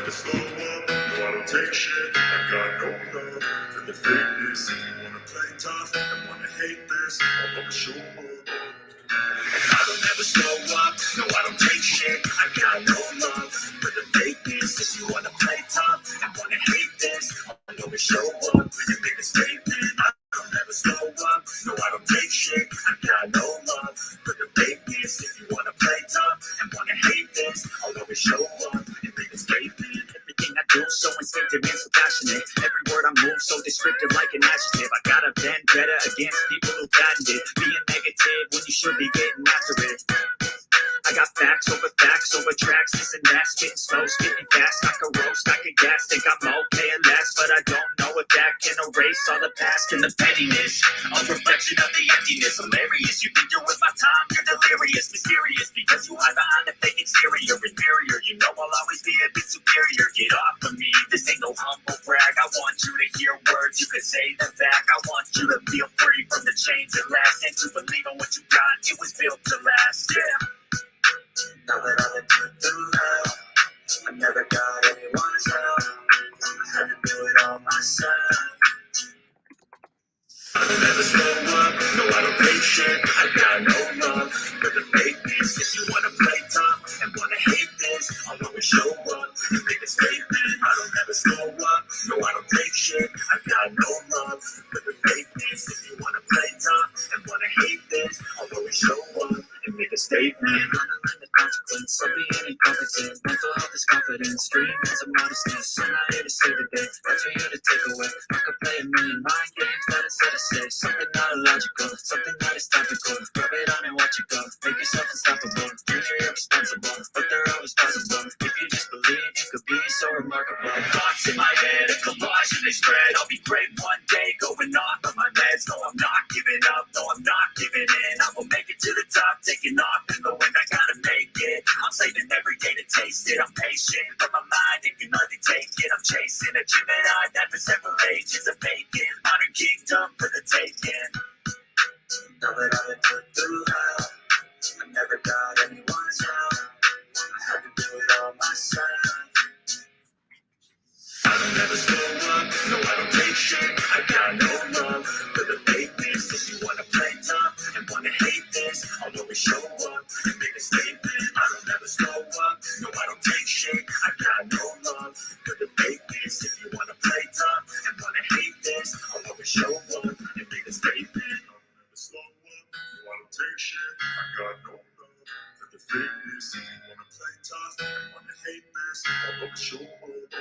never slow up, no I don't take shit. I got no love for the fakeness. If you wanna play tough and wanna hate this, I'll never show up. I don't ever slow up, no I don't take shit. I got no love for the fakeness. If you wanna play tough and wanna hate this, I'll always show up and make a statement. I don't ever slow up, no I don't take shit. I got no love for the fakeness. If you wanna play tough and wanna hate this, I'll always show up and make a statement. Everything I do so instinctive and so passionate. Every word I move so descriptive like an adjective. I got a vendetta against people who patented being negative when you should be getting after it. I got facts over tracks, this and that, spitting slow, spitting fast, I can roast, I can gas, think I'm okay and last, but I don't know if that can erase all the past and the pettiness, a reflection of the emptiness, hilarious, you think you're with my time, you're delirious, mysterious, because you hide behind the fake exterior, inferior, you know I'll always be a bit superior, get off of me, this ain't no humble brag, I want you to hear words, you can say them back, I want you to feel free from the chains at last, and to believe in what you got, it was built to last, yeah. Now that I've been put through hell, I never got anyone's help. I had to do it all myself. I don't ever slow up, no I don't fake shit. I got no love for the fakeness. If you wanna play tough and wanna hate this, I'll always show up and make a statement. I don't ever slow up, no I don't fake shit. I got no love for the fakeness. If you wanna play tough and wanna hate this, I'll always show up and make a statement. The consequence of being incompetent. Mental health is confidence, dreams of modestness. I'm not here to save the day, that's for you to take away. I could play a million mind games, but instead I say something not illogical, something that is topical. Rub it on and watch it go, make yourself unstoppable. Dreams are irresponsible, but they're always possible. If you just believe, you could be so remarkable. Thoughts in my head, a collage and they spread. I'll be great one day, going off of my meds. No, I'm not giving up, no, I'm not giving in. I will make it to the top, taking off in the wind, I gotta make it. I'm saving every day to taste it. I'm patient, but my mind, it can hardly take it. I'm chasing a Gemini that for several ages of bacon. Modern kingdom for the taking. Now that I've been put through hell, I never got anyone's help. I had to do it all myself. I don't ever slow up, no I don't take shit. I got no love for the fakeness. If you wanna play tough and wanna hate this, I'll always show up and make a statement. I don't ever slow up, no I don't take shit. I got no love for the fakeness. If you wanna play tough and wanna hate this, I'll always show up and make a statement. I don't ever slow up, no I don't take shit. I got no love for the fakeness. If you wanna play tough and wanna hate this, I'll always show up.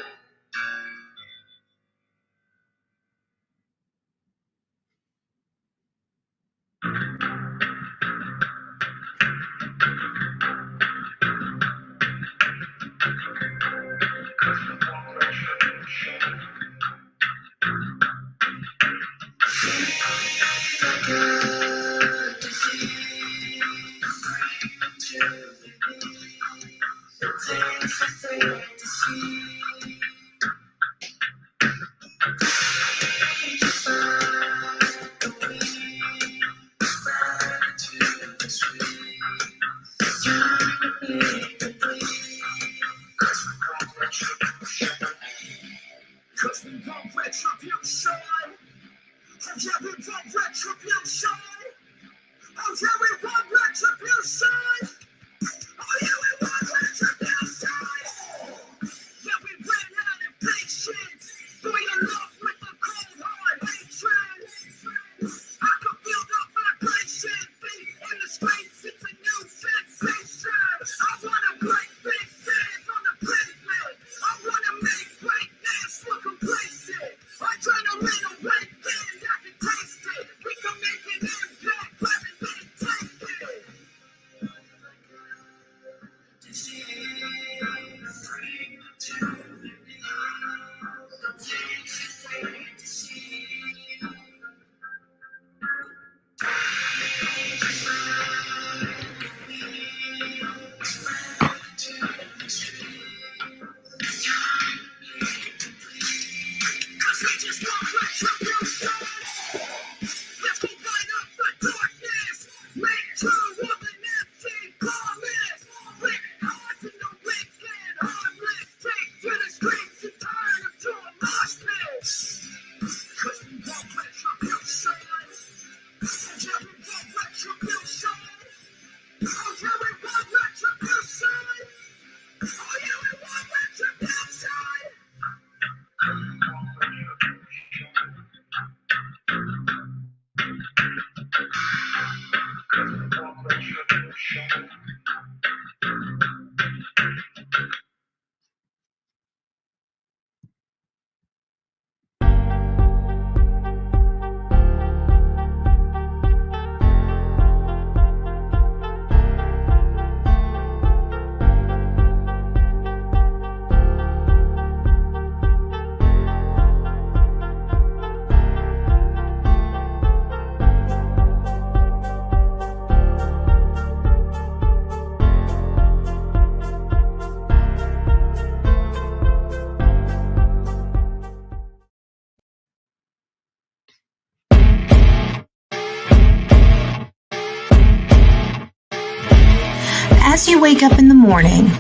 you wake up in the morning,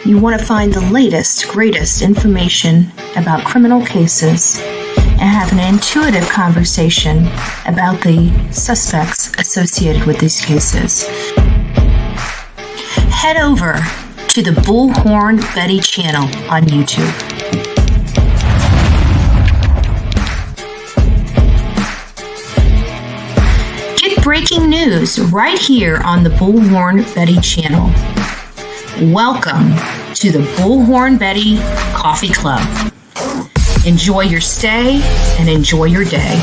you want to find the latest, greatest information about criminal cases and have an intuitive conversation about the suspects associated with these cases. Head over to the Bullhorn Betty channel on YouTube. Get breaking news right here on the Bullhorn Betty channel. Welcome to the Bullhorn Betty Coffee Club. Enjoy your stay and enjoy your day.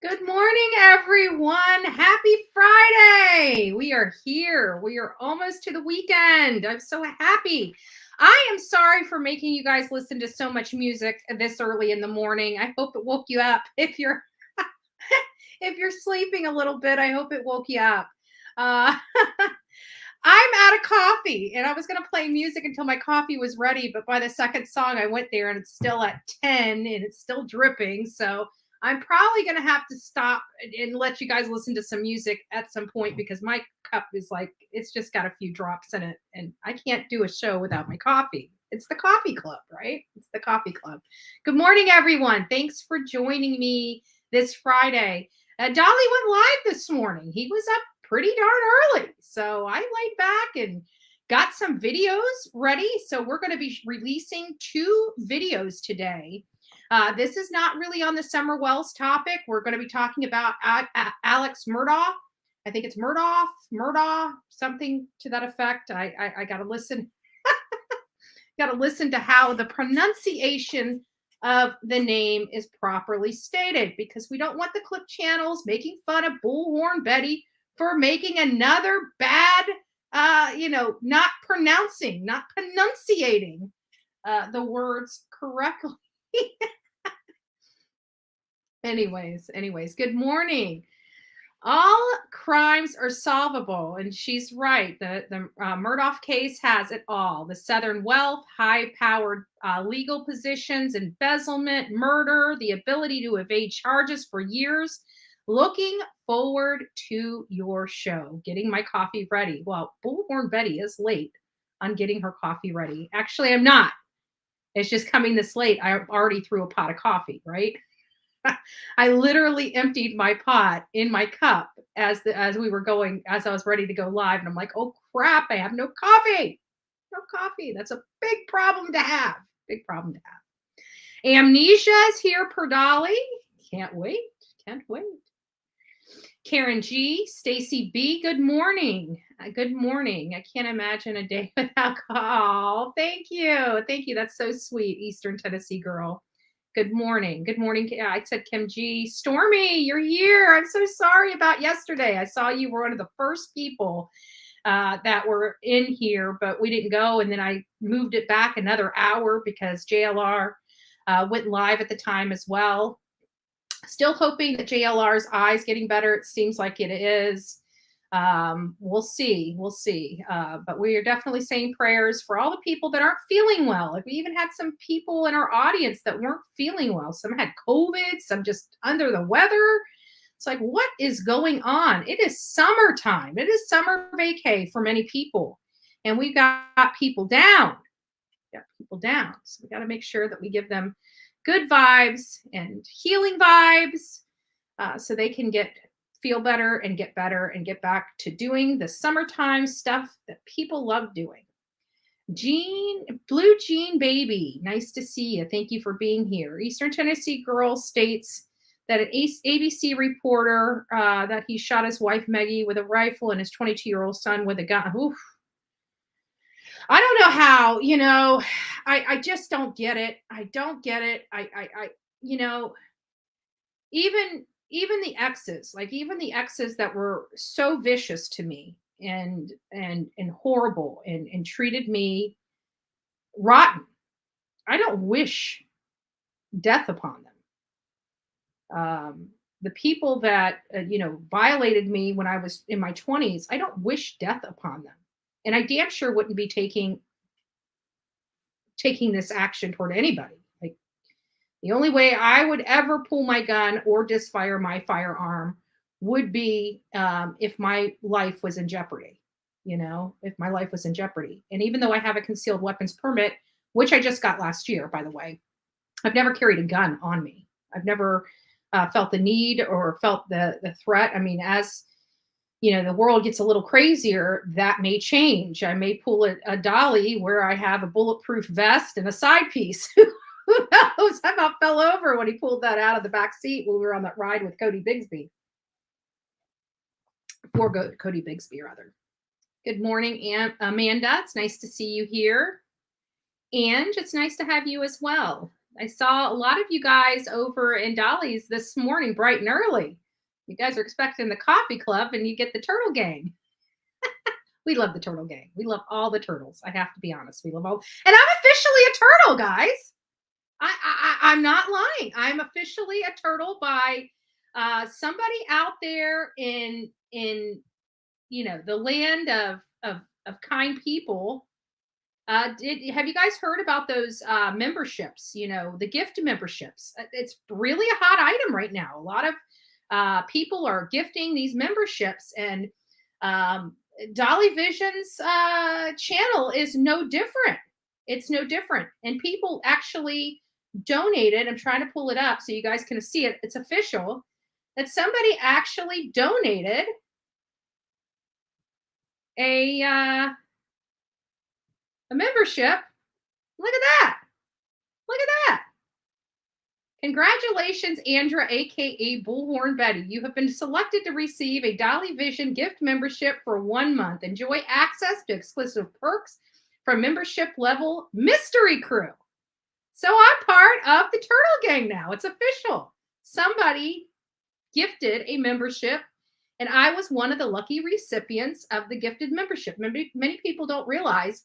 Good morning, everyone. Happy Friday. We are here. We are almost to the weekend. I'm so happy. I am sorry for making you guys listen to so much music this early in the morning. I hope it woke you up. If you're if you're sleeping a little bit, I hope it woke you up. I'm out of coffee, and I was going to play music until my coffee was ready, but by the second song, I went there, and it's still at 10, and it's still dripping, so I'm probably going to have to stop and let you guys listen to some music at some point because my cup is like, it's just got a few drops in it, and I can't do a show without my coffee. It's the coffee club, right? It's the coffee club. Good morning, everyone. Thanks for joining me this Friday. Dolly went live this morning. He was up pretty darn early, so I laid back and got some videos ready. So we're going to be releasing 2 videos today. This is not really on the Summer Wells topic. We're going to be talking about Alex Murdaugh. I think it's Murdaugh, something to that effect. I got to listen. Got to listen to how the pronunciation of the name is properly stated, because we don't want the clip channels making fun of Bullhorn Betty for making another bad, not pronunciating the words correctly. Anyways, good morning. All crimes are solvable, and she's right. The Murdaugh case has it all: the Southern wealth, high-powered legal positions, embezzlement, murder, the ability to evade charges for years. Looking forward to your show. Getting my coffee ready. Well, Bullhorn Betty is late on getting her coffee ready. Actually, I'm not. It's just coming this late. I already threw a pot of coffee, right? I literally emptied my pot in my cup as I was ready to go live, and I'm like, oh crap, I have no coffee. No coffee. That's a big problem to have. Big problem to have. Amnesia is here per Dolly. Can't wait. Karen G, Stacy B, good morning. Good morning. I can't imagine a day without alcohol. Thank you. That's so sweet, Eastern Tennessee girl. Good morning. I said Kim G. Stormy, you're here. I'm so sorry about yesterday. I saw you were one of the first people that were in here, but we didn't go. And then I moved it back another hour because JLR went live at the time as well. Still hoping that JLR's eye is getting better. It seems like it is. We'll see. But we are definitely saying prayers for all the people that aren't feeling well. Like, we even had some people in our audience that weren't feeling well. Some had COVID, some just under the weather. It's like, what is going on? It is summertime. It is summer vacay for many people. And we've got people down. So we got to make sure that we give them good vibes and healing vibes so they can feel better and get back to doing the summertime stuff that people love doing. Blue Jean Baby, nice to see you. Thank you for being here. Eastern Tennessee girl states that an ABC reporter that he shot his wife Maggie with a rifle and his 22-year-old son with a gun. Oof. I don't know how, I just don't get it. I don't get it. Even the exes, even the exes that were so vicious to me and horrible and treated me rotten. I don't wish death upon them. The people that, violated me when I was in my 20s, I don't wish death upon them. And I damn sure wouldn't be taking this action toward anybody. Like, the only way I would ever pull my gun or disfire my firearm would be if my life was in jeopardy. If my life was in jeopardy. And even though I have a concealed weapons permit, which I just got last year, by the way, I've never carried a gun on me. I've never felt the need or felt the threat. I mean, as the world gets a little crazier, that may change. I may pull a dolly where I have a bulletproof vest and a side piece. Who knows? I about fell over when he pulled that out of the back seat when we were on that ride with Cody Bigsby. Cody Bigsby, rather. Good morning, Amanda. It's nice to see you here. And it's nice to have you as well. I saw a lot of you guys over in Dolly's this morning, bright and early. You guys are expecting the coffee club and you get the turtle gang. We love the turtle gang. We love all the turtles. I have to be honest. We love all. And I'm officially a turtle, guys. I'm not lying. I'm officially a turtle by somebody out there in the land of kind people. Have you guys heard about those memberships? The gift memberships. It's really a hot item right now. A lot of people are gifting these memberships, and Dolly Vision's channel is no different. It's no different. And people actually donated. I'm trying to pull it up so you guys can see it. It's official that somebody actually donated a membership. Look at that. Look at that. Congratulations, Andra, aka Bullhorn Betty. You have been selected to receive a Dolly Vision gift membership for 1 month. Enjoy access to exclusive perks from membership level Mystery Crew. So I'm part of the Turtle Gang now. It's official. Somebody gifted a membership, and I was one of the lucky recipients of the gifted membership. Many people don't realize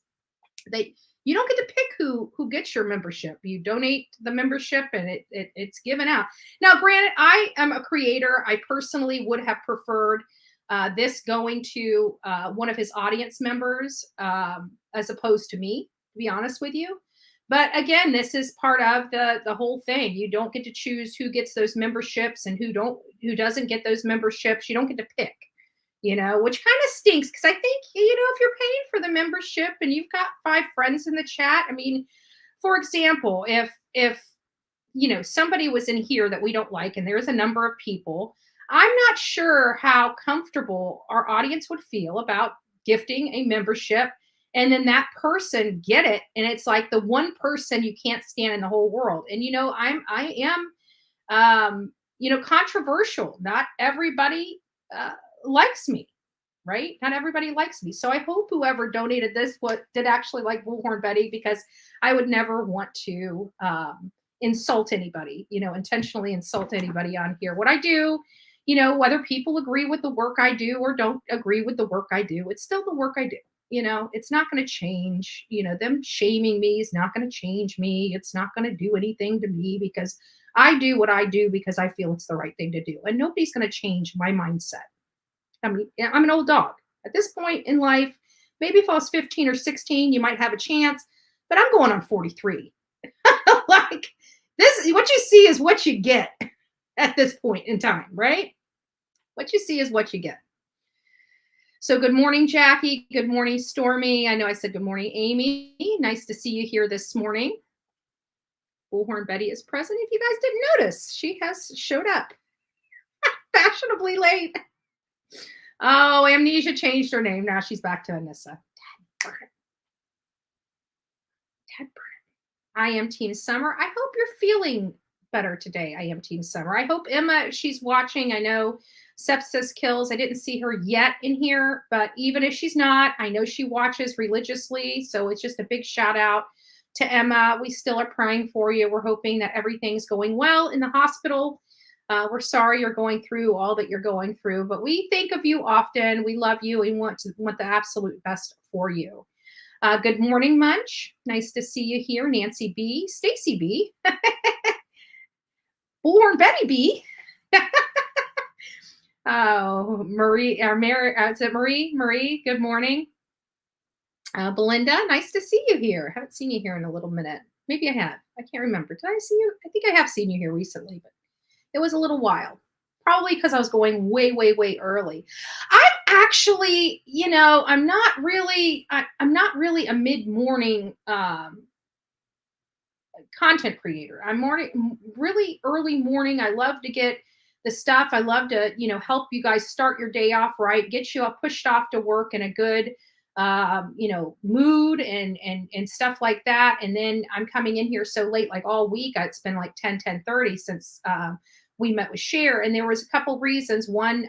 that you don't get to pick who gets your membership. You donate the membership and it's given out. Now, granted, I am a creator. I personally would have preferred this going to one of his audience members as opposed to me, to be honest with you. But again, this is part of the whole thing. You don't get to choose who gets those memberships and who doesn't get those memberships. You don't get to pick. Which kind of stinks, because I think, if you're paying for the membership and you've got 5 friends in the chat, I mean, for example, if somebody was in here that we don't like and there's a number of people, I'm not sure how comfortable our audience would feel about gifting a membership and then that person get it. And it's like the one person you can't stand in the whole world. And, I am controversial. Not everybody likes me, right? Not everybody likes me. So I hope whoever donated this did actually like Bullhorn Betty, because I would never want to insult anybody, intentionally insult anybody on here. What I do, whether people agree with the work I do or don't agree with the work I do, it's still the work I do. It's not going to change. Them shaming me is not going to change me. It's not going to do anything to me, because I do what I do because I feel it's the right thing to do. And nobody's going to change my mindset. I mean, I'm an old dog. At this point in life, maybe if I was 15 or 16, you might have a chance, but I'm going on 43. Like, this, what you see is what you get at this point in time, right? What you see is what you get. So good morning, Jackie. Good morning, Stormy. I know I said good morning, Amy. Nice to see you here this morning. Bullhorn Betty is present. If you guys didn't notice, she has showed up fashionably late. Oh, Amnesia changed her name. Now she's back to Anissa. Ted Burnett. I am Team Summer. I hope you're feeling better today. I am Team Summer. I hope Emma, she's watching. I know Sepsis Kills. I didn't see her yet in here, but even if she's not, I know she watches religiously. So it's just a big shout out to Emma. We still are praying for you. We're hoping that everything's going well in the hospital. We're sorry you're going through all that you're going through, but we think of you often. We love you. We want the absolute best for you. Good morning, Munch. Nice to see you here. Nancy B, Stacy B. Bullhorn Betty B. Oh, Marie, or Mary, is it Marie? Marie, good morning. Belinda, nice to see you here. Haven't seen you here in a little minute. Maybe I have. I can't remember. Did I see you? I think I have seen you here recently, but it was a little while. Probably because I was going way, way, way early. I'm actually, I'm not really a mid-morning content creator. I'm really early morning. I love to get the stuff. I love to, help you guys start your day off right, get you up, pushed off to work in a good, mood and stuff like that. And then I'm coming in here so late, like all week. It's been like 10:30 since we met with Cher. And there was a couple reasons. One,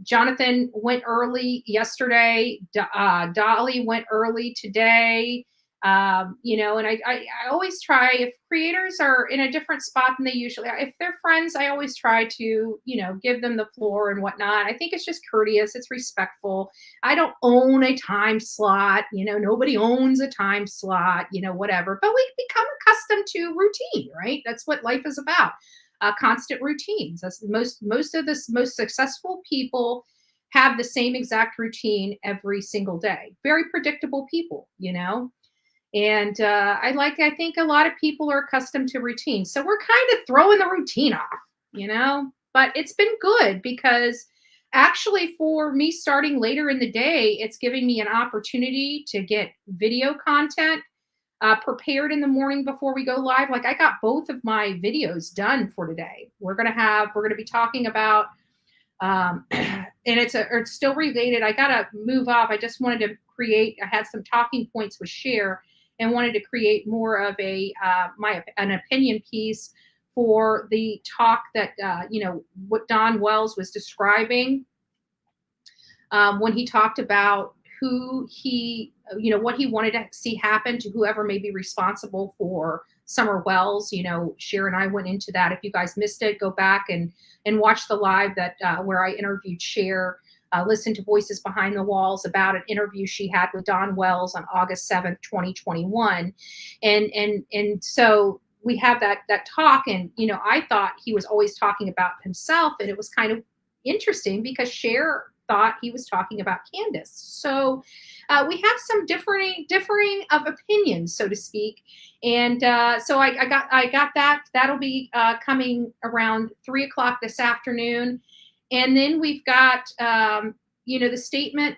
Jonathan went early yesterday. Dolly went early today. And I always try, if creators are in a different spot than they usually are, if they're friends, I always try to, give them the floor and whatnot. I think it's just courteous. It's respectful. I don't own a time slot, nobody owns a time slot, whatever, but we become accustomed to routine, right? That's what life is about. Constant routines. That's most of the most successful people have the same exact routine every single day. Very predictable people, And I think a lot of people are accustomed to routine. So we're kind of throwing the routine off, but it's been good because actually for me starting later in the day, it's giving me an opportunity to get video content prepared in the morning before we go live. Like I got both of my videos done for today. We're going to be talking about, and it's still related. I got to move off. I just wanted to I had some talking points with Cher and wanted to create more of an opinion piece for the talk that, what Don Wells was describing when he talked about who what he wanted to see happen to whoever may be responsible for Summer Wells. Cher and I went into that. If you guys missed it, go back and watch the live that where I interviewed Cher. Listen to Voices Behind the Walls about an interview she had with Don Wells on August 7th, 2021. And so we have that talk, and I thought he was always talking about himself, and it was kind of interesting because Cher thought he was talking about Candace. So we have some differing of opinions, so to speak. And so I got that. That'll be coming around 3:00 this afternoon. And then we've got, the statement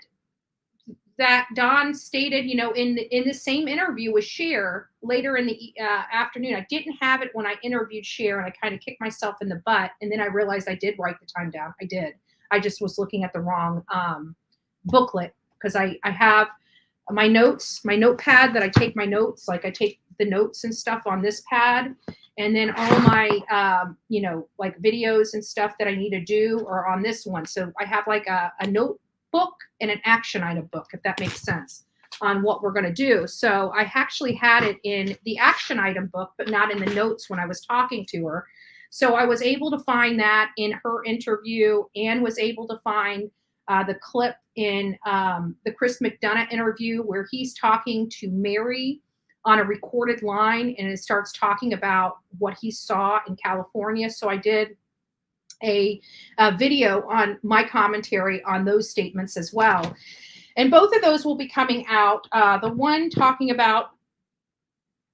that Don stated, in the same interview with Cher later in the afternoon. I didn't have it when I interviewed Cher, and I kind of kicked myself in the butt. And then I realized I did write the time down. I did. I just was looking at the wrong booklet because I have my notes, my notepad that I take my notes. Like I take the notes and stuff on this pad. And then all my, like videos and stuff that I need to do are on this one. So I have like a notebook and an action item book, if that makes sense, on what we're going to do. So I actually had it in the action item book, but not in the notes when I was talking to her. So I was able to find that in her interview and was able to find the clip in the Chris McDonough interview where he's talking to Mary on a recorded line, and it starts talking about what he saw in California. So I did a video on my commentary on those statements as well. And both of those will be coming out. The one talking about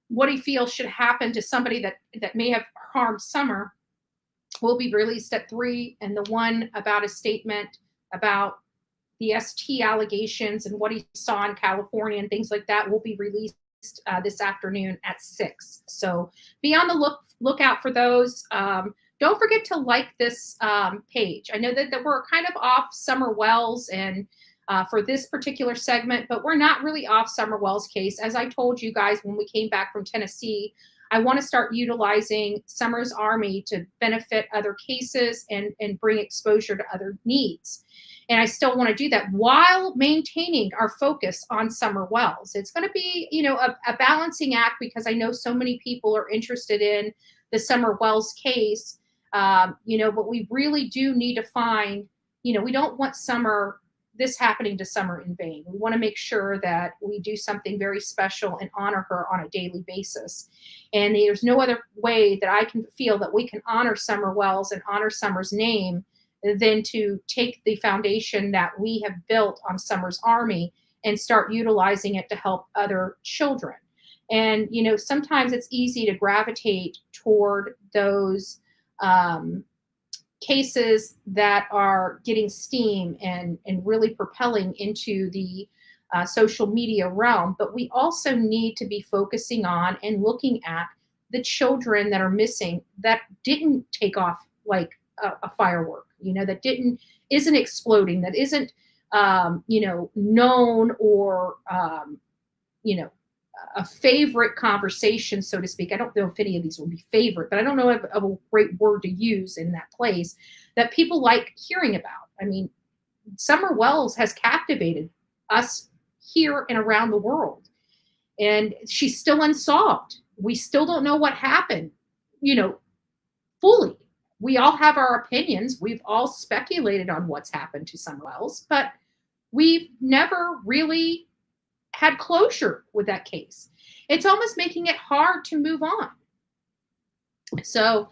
what he feels should happen to somebody that may have harmed Summer will be released at 3. And the one about a statement about the ST allegations and what he saw in California and things like that will be released this afternoon at 6. So be on the lookout for those. Don't forget to like this page. I know that we're kind of off Summer Wells and for this particular segment, but we're not really off Summer Wells' case. As I told you guys when we came back from Tennessee, I want to start utilizing Summer's Army to benefit other cases and bring exposure to other needs. And I still want to do that while maintaining our focus on Summer Wells. It's going to be, a balancing act because I know so many people are interested in the Summer Wells case, but we really do need to find, we don't want Summer this happening to Summer in vain. We want to make sure that we do something very special and honor her on a daily basis. And there's no other way that I can feel that we can honor Summer Wells and honor Summer's name than to take the foundation that we have built on Summer's Army and start utilizing it to help other children. And, you know, sometimes it's easy to gravitate toward those cases that are getting steam and really propelling into the social media realm. But we also need to be focusing on and looking at the children that are missing that didn't take off like a firework, you know, that isn't exploding, that isn't, you know, known or, you know, a favorite conversation, so to speak. I don't know if any of these will be favorite, but I don't know of a great word to use in that place that people like hearing about. I mean, Summer Wells has captivated us here and around the world, and she's still unsolved. We still don't know what happened, you know, fully. We all have our opinions. We've all speculated on what's happened to Summer Wells, but we've never really had closure with that case. It's almost making it hard to move on. So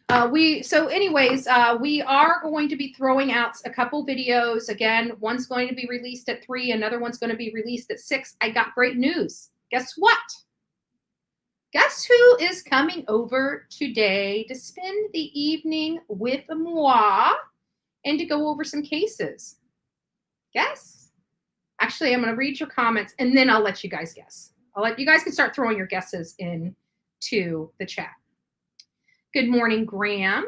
anyways, we are going to be throwing out a couple videos. Again, one's going to be released at 3, another one's going to be released at 6. I got great news. Guess what? Guess who is coming over today to spend the evening with moi and to go over some cases? Guess? Actually, I'm going to read your comments and then I'll let you guys guess. I'll let you guys can start throwing your guesses into the chat. Good morning, Graham.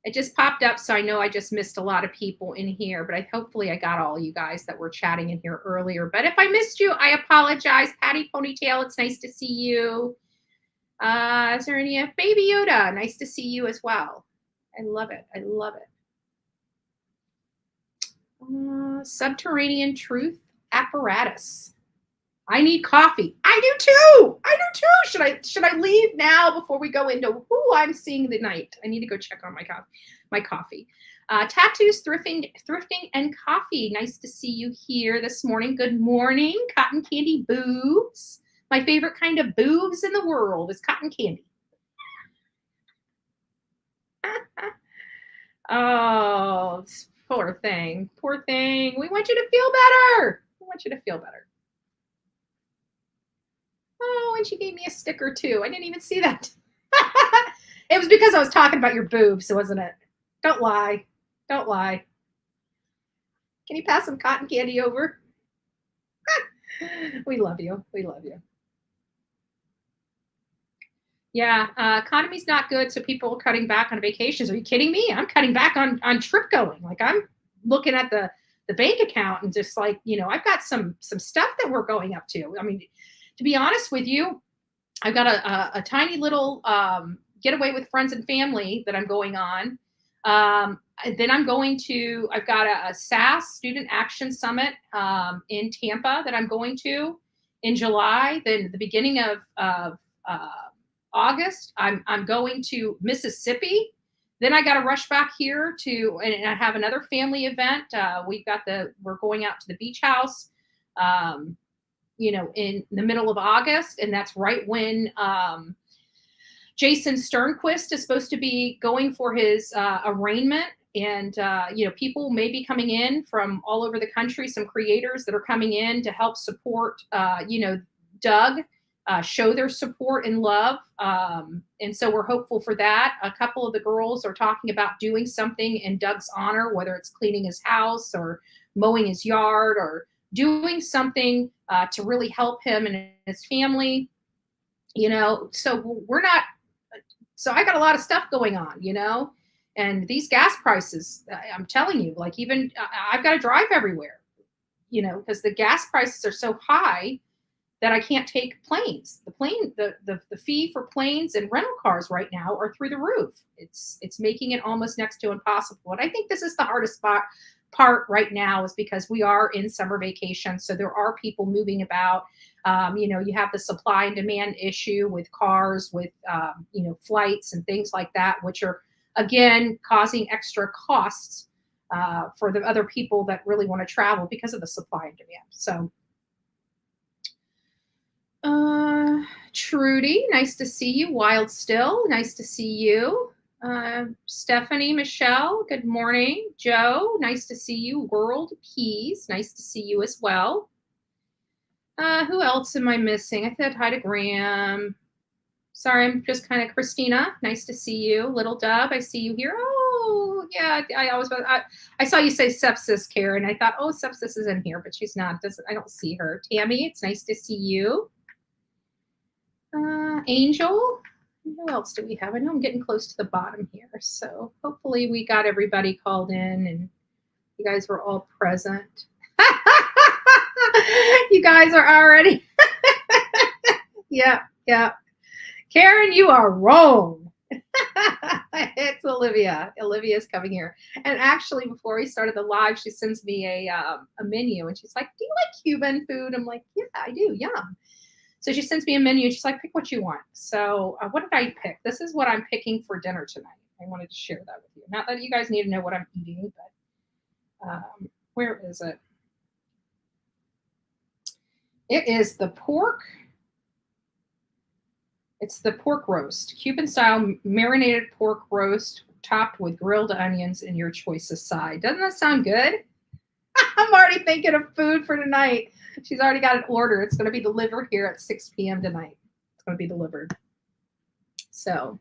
It just popped up, so I know I just missed a lot of people in here, but hopefully I got all you guys that were chatting in here earlier. But if I missed you, I apologize. Patty Ponytail, it's nice to see you. Is there any Baby Yoda? Nice to see you as well. I love it. I love it. Subterranean Truth Apparatus. I need coffee. I do too. I do too. Should I leave now before we go into who I'm seeing tonight? I need to go check on my coffee. Tattoos, thrifting, and coffee. Nice to see you here this morning. Good morning, cotton candy boobs. My favorite kind of boobs in the world is cotton candy. Oh, poor thing. Poor thing. We want you to feel better. We want you to feel better. Oh, and she gave me a sticker too. I didn't even see that. It was because I was talking about your boobs, wasn't it? Don't lie. Don't lie. Can you pass some cotton candy over? We love you. We love you. Yeah, economy's not good, so people are cutting back on vacations. Are you kidding me? I'm cutting back on trip going. Like, I'm looking at the bank account and just like, you know, I've got some stuff that we're going up to. I mean, to be honest with you, I've got a tiny little getaway with friends and family that I'm going on. Then I've got a SAS Student Action Summit in Tampa that I'm going to in July. Then the beginning of August, I'm going to Mississippi. Then I got to rush back here and I have another family event. We're going out to the beach house, you know, in the middle of August. And that's right when Jason Sternquist is supposed to be going for his arraignment. And, you know, people may be coming in from all over the country, some creators that are coming in to help support, you know, Doug. Show their support and love. And so we're hopeful for that. A couple of the girls are talking about doing something in Doug's honor, whether it's cleaning his house or mowing his yard or doing something to really help him and his family, you know. So I got a lot of stuff going on, you know, and these gas prices, I'm telling you, like, even I've got to drive everywhere, you know, because the gas prices are so high that I can't take planes. The fee for planes and rental cars right now are through the roof. It's making it almost next to impossible. And I think this is the hardest part right now, is because we are in summer vacation. So there are people moving about. You know, you have the supply and demand issue with cars, with, you know, flights and things like that, which are, again, causing extra costs for the other people that really want to travel because of the supply and demand. So, Trudy, nice to see you. Wild Still, nice to see you. Stephanie, Michelle, good morning. Joe, nice to see you. World Peas, nice to see you as well. Who else am I missing? I said hi to Graham. Sorry, I'm just kind of Christina. Nice to see you. Little Dub, I see you here. Oh, yeah. I saw you say sepsis, Karen. I thought, oh, sepsis is in here, but she's not. I don't see her. Tammy, it's nice to see you. Angel. Who else do we have? I know I'm getting close to the bottom here. So hopefully we got everybody called in and you guys were all present. You guys are already. Yeah. Karen, you are wrong. It's Olivia. Olivia's coming here. And actually, before we started the live, she sends me a menu and she's like, do you like Cuban food? I'm like, yeah, I do. Yum. So she sends me a menu and she's like, pick what you want. So what did I pick? This is what I'm picking for dinner tonight. I wanted to share that with you. Not that you guys need to know what I'm eating, but where is it? It is the pork. It's the pork roast, Cuban style marinated pork roast topped with grilled onions in your choice of side. Doesn't that sound good? I'm already thinking of food for tonight. She's already got an order. It's going to be delivered here at 6 p.m. tonight. It's going to be delivered. So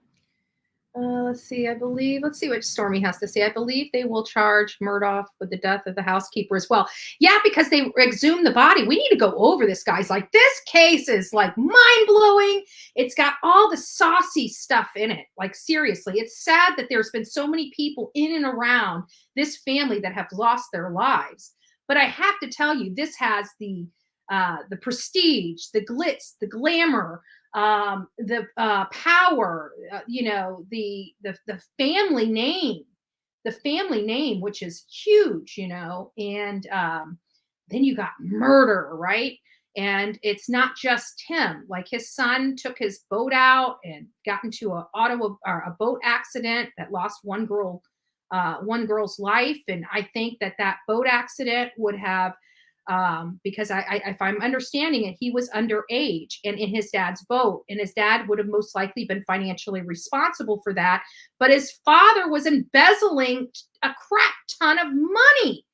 let's see. Let's see what Stormy has to say. I believe they will charge Murdaugh with the death of the housekeeper as well. Yeah, because they exhumed the body. We need to go over this, guys. Like, this case is like mind-blowing. It's got all the saucy stuff in it. Like, seriously, it's sad that there's been so many people in and around this family that have lost their lives. But I have to tell you, this has the prestige, the glitz, the glamour, the power, the family name, which is huge, and then you got murder, right? And it's not just him. Like, his son took his boat out and got into a boat accident that lost one girl's life. And I think that boat accident would have, because if I'm understanding it, he was underage and in his dad's boat, and his dad would have most likely been financially responsible for that. But his father was embezzling a crap ton of money.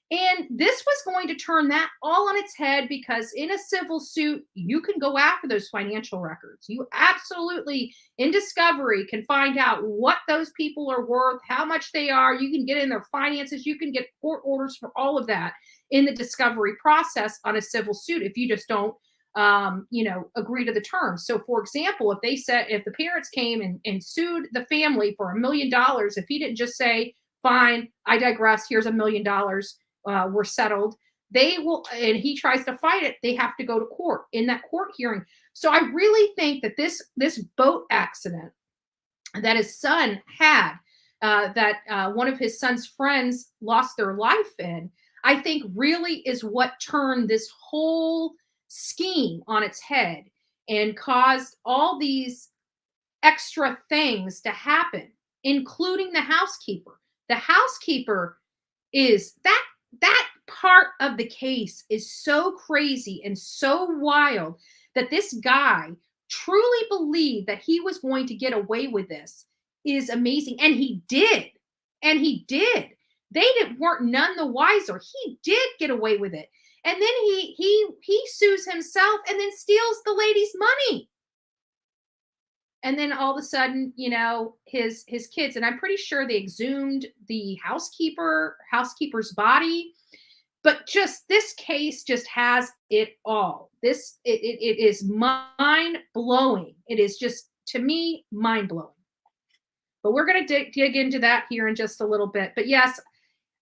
And this was going to turn that all on its head, because in a civil suit, you can go after those financial records. You absolutely, in discovery, can find out what those people are worth, how much they are. You can get in their finances. You can get court orders for all of that in the discovery process on a civil suit if you just don't, agree to the terms. So, for example, if the parents came and sued the family for $1 million, if he didn't just say, fine, I digress, here's $1 million, we're settled, they will, and he tries to fight it, they have to go to court in that court hearing. So I really think that this boat accident that his son had, that one of his son's friends lost their life in, I think really is what turned this whole scheme on its head and caused all these extra things to happen, including the housekeeper. The housekeeper is that part of the case is so crazy and so wild that this guy truly believed that he was going to get away with this is amazing. And he did. They weren't none the wiser. He did get away with it. And then he sues himself and then steals the lady's money. And then all of a sudden, his kids, and I'm pretty sure they exhumed the housekeeper's body. But just this case just has it all. It is mind blowing. It is just, to me, mind blowing. But we're going to dig into that here in just a little bit. But yes,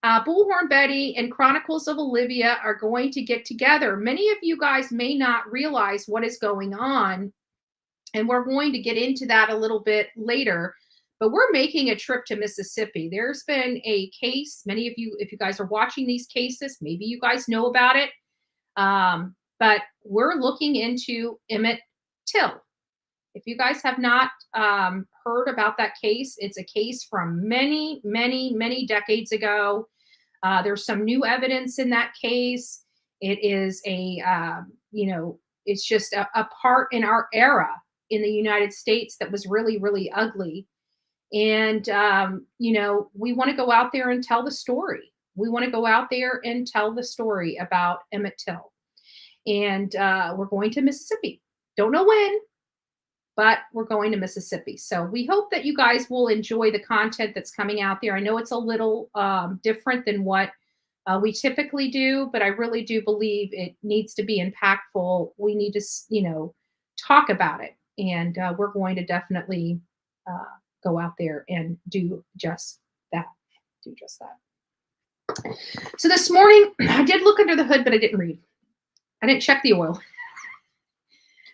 Bullhorn Betty and Chronicles of Olivia are going to get together. Many of you guys may not realize what is going on, and we're going to get into that a little bit later. But we're making a trip to Mississippi. There's been a case. Many of you, if you guys are watching these cases, maybe you guys know about it. But we're looking into Emmett Till. If you guys have not heard about that case, it's a case from many, many, many decades ago. There's some new evidence in that case. It is it's just a part in our era in the United States that was really, really ugly. And, we want to go out there and tell the story. We want to go out there and tell the story about Emmett Till. And we're going to Mississippi. Don't know when, but we're going to Mississippi. So we hope that you guys will enjoy the content that's coming out there. I know it's a little different than what we typically do, but I really do believe it needs to be impactful. We need to, talk about it. And we're going to definitely go out there and do just that. So this morning, I did look under the hood, but I didn't read. I didn't check the oil.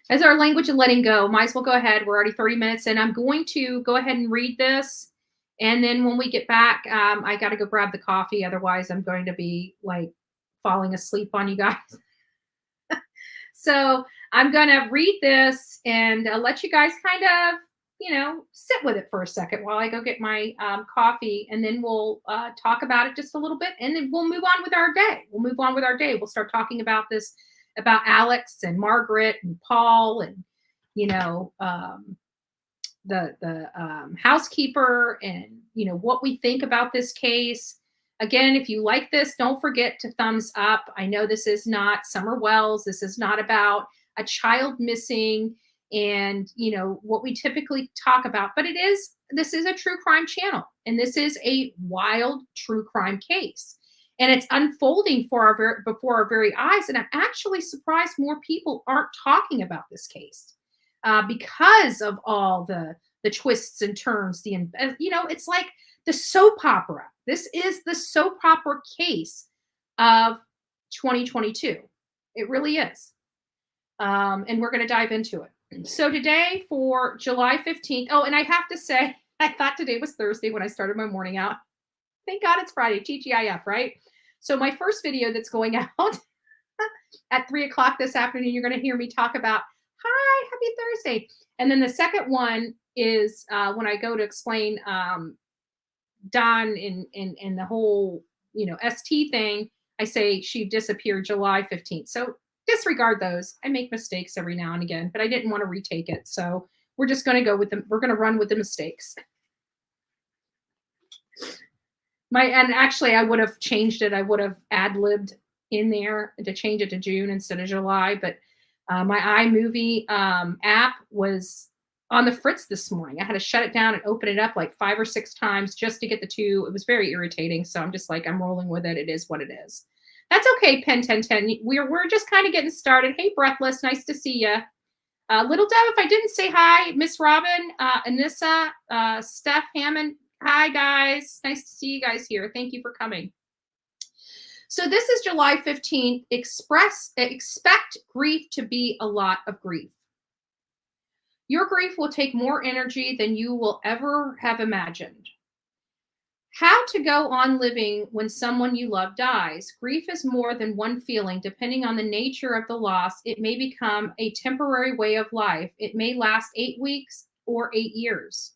As our language of letting go, might as well go ahead. We're already 30 minutes in. I'm going to go ahead and read this. And then when we get back, I got to go grab the coffee. Otherwise, I'm going to be like falling asleep on you guys. So I'm going to read this and let you guys kind of, sit with it for a second while I go get my coffee. And then we'll talk about it just a little bit. And then we'll move on with our day. We'll start talking about this, about Alex and Margaret and Paul and, the housekeeper and, what we think about this case. Again, if you like this, don't forget to thumbs up. I know this is not Summer Wells. This is not about a child missing and, what we typically talk about, but this is a true crime channel, and this is a wild true crime case. And it's unfolding before our very eyes. And I'm actually surprised more people aren't talking about this case because of all the twists and turns. It's like the soap opera. This is the soap opera case of 2022. It really is. And we're going to dive into it. So today for July 15th. Oh, and I have to say, I thought today was Thursday when I started my morning out. Thank God it's Friday, TGIF, right? So my first video that's going out at 3:00 this afternoon, you're going to hear me talk about, hi, happy Thursday. And then the second one is when I go to explain Don in the whole, ST thing, I say she disappeared July 15th. So disregard those. I make mistakes every now and again, but I didn't want to retake it. So we're just going to go with them. We're going to run with the mistakes. And actually I would have changed it. I would have ad-libbed in there to change it to June instead of July. But my iMovie app was on the fritz this morning. I had to shut it down and open it up like 5 or 6 times just to get the 2. It was very irritating. So I'm just like, I'm rolling with it. It is what it is. That's okay, Pen 1010. We're just kind of getting started. Hey, Breathless, nice to see you. Little Deb, if I didn't say hi, Miss Robin, Anissa, Steph Hammond. Hi, guys. Nice to see you guys here. Thank you for coming. So this is July 15th. Expect grief to be a lot of grief. Your grief will take more energy than you will ever have imagined. How to go on living when someone you love dies. Grief is more than one feeling. Depending on the nature of the loss, it may become a temporary way of life. It may last 8 weeks or 8 years.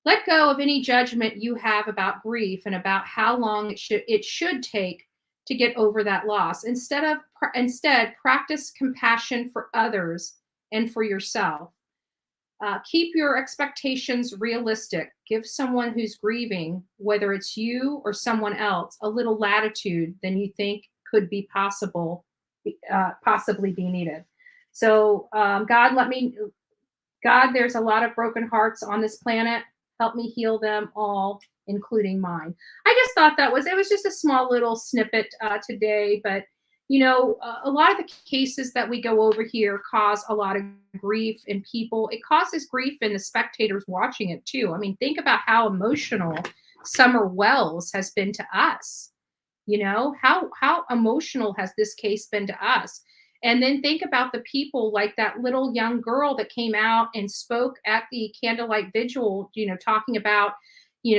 Let go of any judgment you have about grief and about how long it should take to get over that loss. Instead, practice compassion for others and for yourself. Keep your expectations realistic. Give someone who's grieving, whether it's you or someone else, a little latitude than you think could be possibly be needed. So God, there's a lot of broken hearts on this planet. Help me heal them all, including mine. I just thought it was just a small little snippet today, but a lot of the cases that we go over here cause a lot of grief in people. It causes grief in the spectators watching it too. I mean, think about how emotional Summer Wells has been to us. How emotional has this case been to us? And then think about the people like that little young girl that came out and spoke at the candlelight vigil, talking about,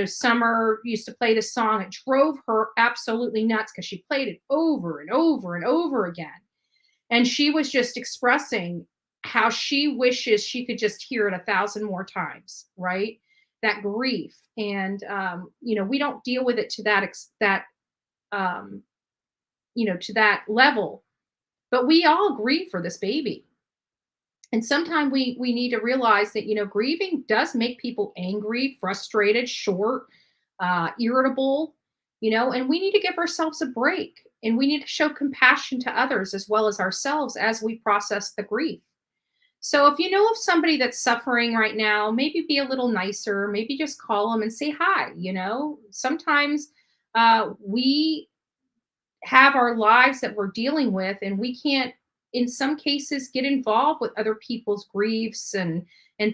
Summer used to play this song. It drove her absolutely nuts because she played it over and over and over again. And she was just expressing how she wishes she could just hear it 1,000 more times, right? grief. And, we don't deal with it to to that level, but we all grieve for this baby. And sometimes we need to realize that, grieving does make people angry, frustrated, short, irritable, and we need to give ourselves a break, and we need to show compassion to others as well as ourselves as we process the grief. So if you know of somebody that's suffering right now, maybe be a little nicer, maybe just call them and say hi. Sometimes we have our lives that we're dealing with, and we can't, in some cases, get involved with other people's griefs and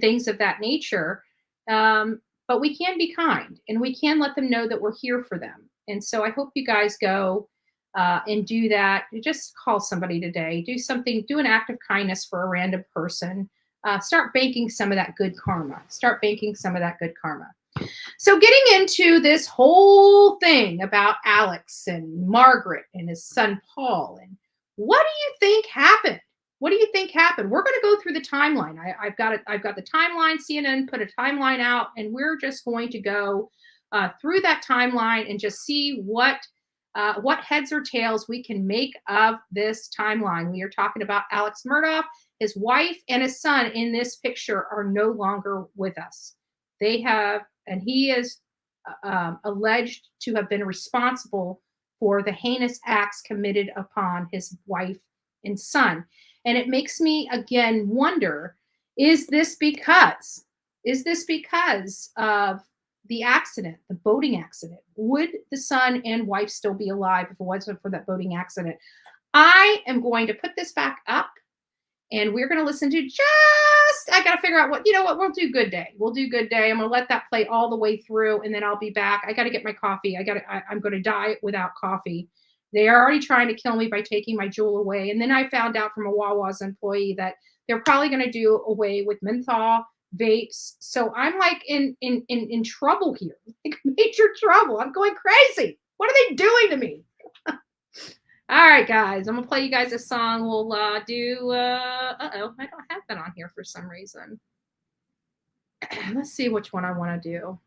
things of that nature. But we can be kind, and we can let them know that we're here for them. And so I hope you guys go and do that. Just call somebody today. Do an act of kindness for a random person. Start banking some of that good karma. So getting into this whole thing about Alex and Margaret and his son Paul, and what do you think happened? We're going to go through the timeline. I've got the timeline. CNN put a timeline out, and we're just going to go through that timeline and just see what heads or tails we can make of this timeline. We are talking about Alex Murdaugh. His wife and his son in this picture are no longer with us. He is alleged to have been responsible for the heinous acts committed upon his wife and son. And it makes me again wonder, is this because of the accident, the boating accident? Would the son and wife still be alive if it wasn't for that boating accident? I am going to put this back up, and we're going to listen to I got to figure out we'll do Good Day. I'm going to let that play all the way through, and then I'll be back. I got to get my coffee. I'm going to die without coffee. They are already trying to kill me by taking my jewel away. And then I found out from a Wawa's employee that they're probably going to do away with menthol, vapes. So I'm like in trouble here, like major trouble. I'm going crazy. What are they doing to me? All right, guys, I'm going to play you guys a song. We'll do, I don't have that on here for some reason. Let's see which one I want to do.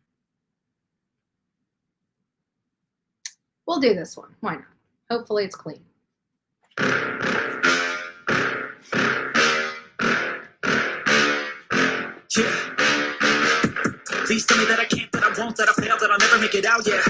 We'll do this one. Why not? Hopefully it's clean. Yeah. Please tell me that I can't, that I won't, that I fail, that I'll never make it out, yeah.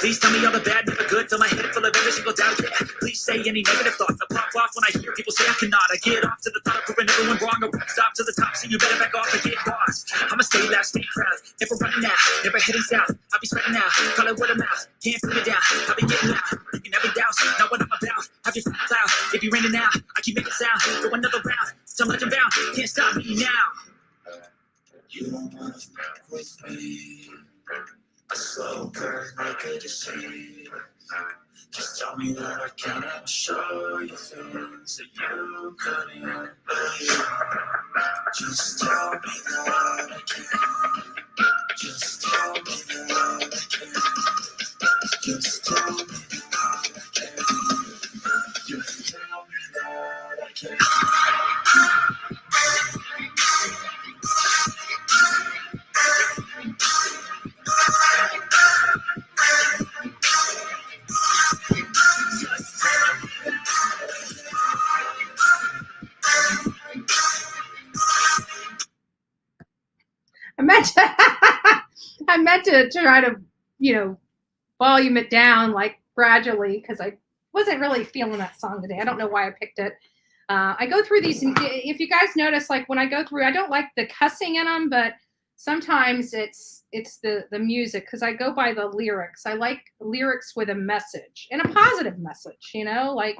Please tell me all the bad, never good, fill my head full of every single doubt, yeah. Please say any negative thoughts, I pop off when I hear people say I cannot. I get off to the thought of proving everyone wrong, I won't stop to the top, so you better back off and get lost. I'ma stay loud, stay proud, never running out, never heading south. I'll be spreading out, call it word of mouth, can't put it down. I'll be getting loud, you can never doubt, not what I'm about. Have your cloud, if you're raining out, I keep making sound, go another round, some legend bound, can't stop me now. You don't wanna fuck with me. A slow burn like a disease. Just tell me that I can't show you things that you couldn't believe. Just tell me that I can't. Just tell me that I can't. Just tell me that I can't. Just tell me that I can't. I meant to try to, volume it down like gradually, because I wasn't really feeling that song today. I don't know why I picked it. I go through these, if you guys notice, like when I go through, I don't like the cussing in them, but sometimes it's the music, because I go by the lyrics. I like lyrics with a message, and a positive message, like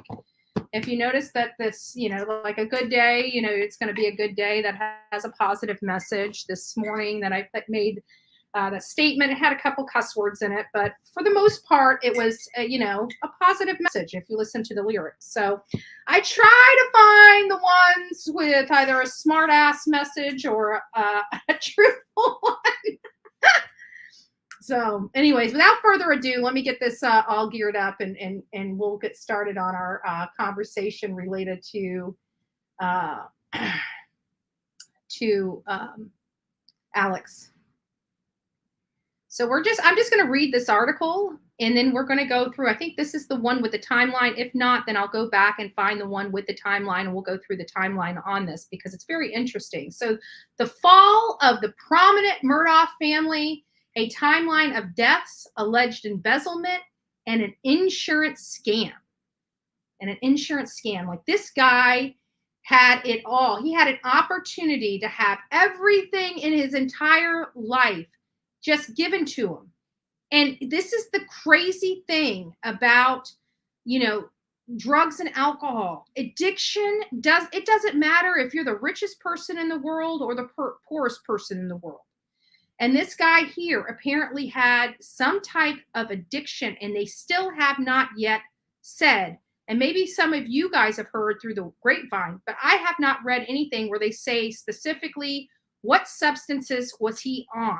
if you notice that this, like a good day, it's going to be a good day that has a positive message. This morning that I made the statement, it had a couple cuss words in it, but for the most part, it was, a positive message if you listen to the lyrics. So I try to find the ones with either a smart ass message or a truthful one. So anyways, without further ado, let me get this all geared up, and we'll get started on our conversation related to Alex. So I'm just going to read this article, and then we're going to go through. I think this is the one with the timeline. If not, then I'll go back and find the one with the timeline, and we'll go through the timeline on this because it's very interesting. So the fall of the prominent Murdaugh family, a timeline of deaths, alleged embezzlement, and an insurance scam. Like, this guy had it all. He had an opportunity to have everything in his entire life just given to him. And this is the crazy thing about, drugs and alcohol. Addiction doesn't matter if you're the richest person in the world or the poorest person in the world. And this guy here apparently had some type of addiction, and they still have not yet said, and maybe some of you guys have heard through the grapevine, but I have not read anything where they say specifically what substances was he on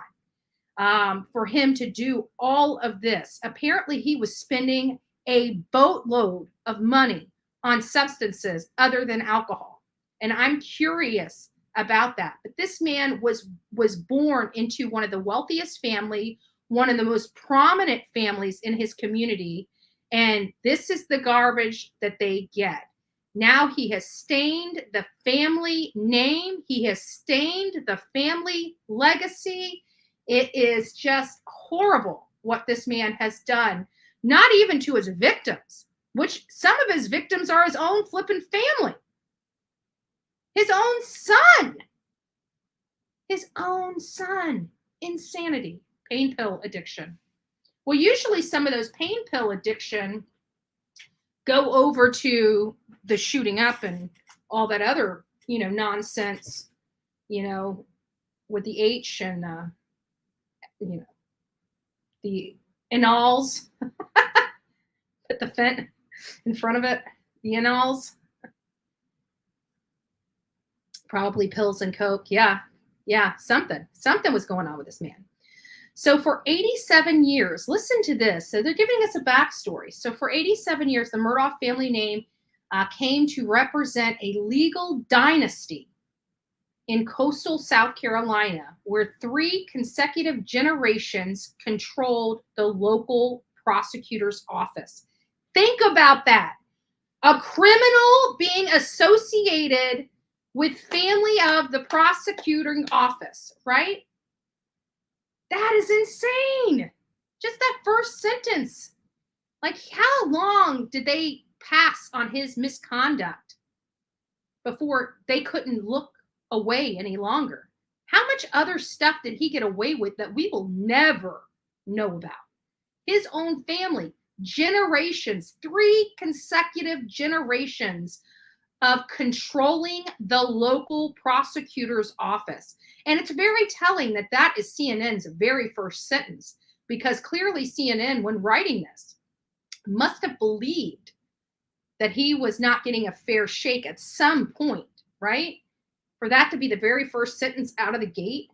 for him to do all of this. Apparently, he was spending a boatload of money on substances other than alcohol. And I'm curious about that. But this man was born into one of the wealthiest family, one of the most prominent families in his community. And this is the garbage that they get. Now he has stained the family name. He has stained the family legacy. It is just horrible what this man has done, not even to his victims, which some of his victims are his own flipping family. His own son. Insanity. Pain pill addiction. Well, usually some of those pain pill addiction go over to the shooting up and all that other, nonsense, with the H and, the anols. Put the fent in front of it. The anols. Probably pills and coke. Yeah, something was going on with this man. So for 87 years, listen to this. So they're giving us a backstory. So for 87 years, the Murdaugh family name came to represent a legal dynasty in coastal South Carolina, where 3 consecutive generations controlled the local prosecutor's office. Think about that. A criminal being associated with family of the prosecuting office, right? That is insane. Just that first sentence. Like, how long did they pass on his misconduct before they couldn't look away any longer? How much other stuff did he get away with that we will never know about? His own family, generations, 3 consecutive generations of controlling the local prosecutor's office. And it's very telling that that is CNN's very first sentence, because clearly CNN, when writing this, must have believed that he was not getting a fair shake at some point, right? For that to be the very first sentence out of the gate,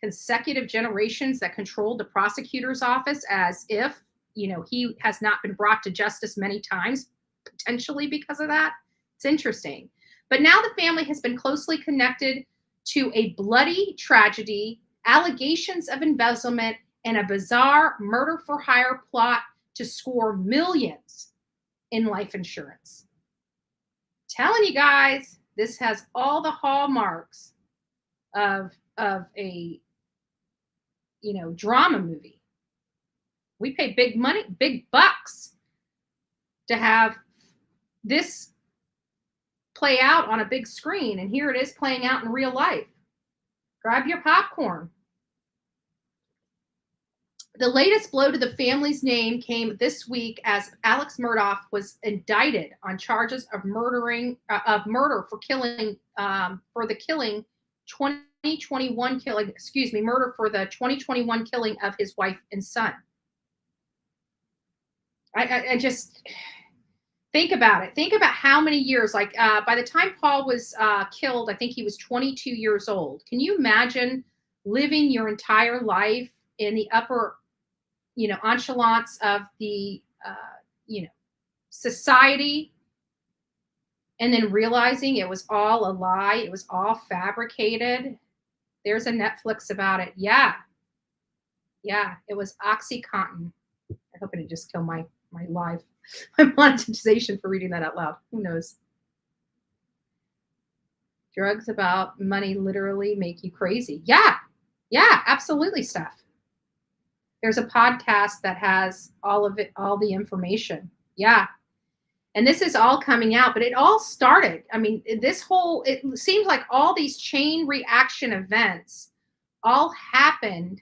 consecutive generations that controlled the prosecutor's office, as if, he has not been brought to justice many times, potentially because of that. It's interesting. But now the family has been closely connected to a bloody tragedy, allegations of embezzlement, and a bizarre murder-for-hire plot to score millions in life insurance. Telling you guys, this has all the hallmarks of a, drama movie. We pay big money, big bucks to have this play out on a big screen, and here it is playing out in real life. Grab your popcorn. The latest blow to the family's name came this week as Alex Murdaugh was indicted on charges of murder for killing, for the killing 2021 killing, murder for the 2021 killing of his wife and son. I just think about it. Think about how many years, by the time Paul was killed, I think he was 22 years old. Can you imagine living your entire life in the upper, echelons of the, society, and then realizing it was all a lie, it was all fabricated? There's a Netflix about it. Yeah. Yeah, it was OxyContin. I hope it didn't just kill my live my monetization for reading that out loud. Who knows? Drugs about money literally make you crazy. Yeah, absolutely, Steph. There's a podcast that has all of it, all the information. Yeah. And this is all coming out, but it all started. I mean, it seems like all these chain reaction events all happened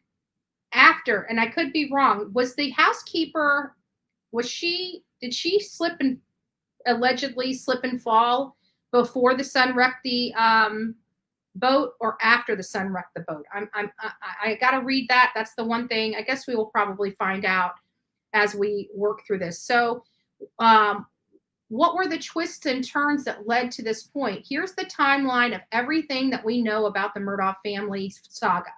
after, and I could be wrong. Was the housekeeper, did she allegedly slip and fall before the son wrecked the boat or after the son wrecked the boat? I got to read that. That's the one thing. I guess we will probably find out as we work through this. So, what were the twists and turns that led to this point? Here's the timeline of everything that we know about the Murdaugh family saga.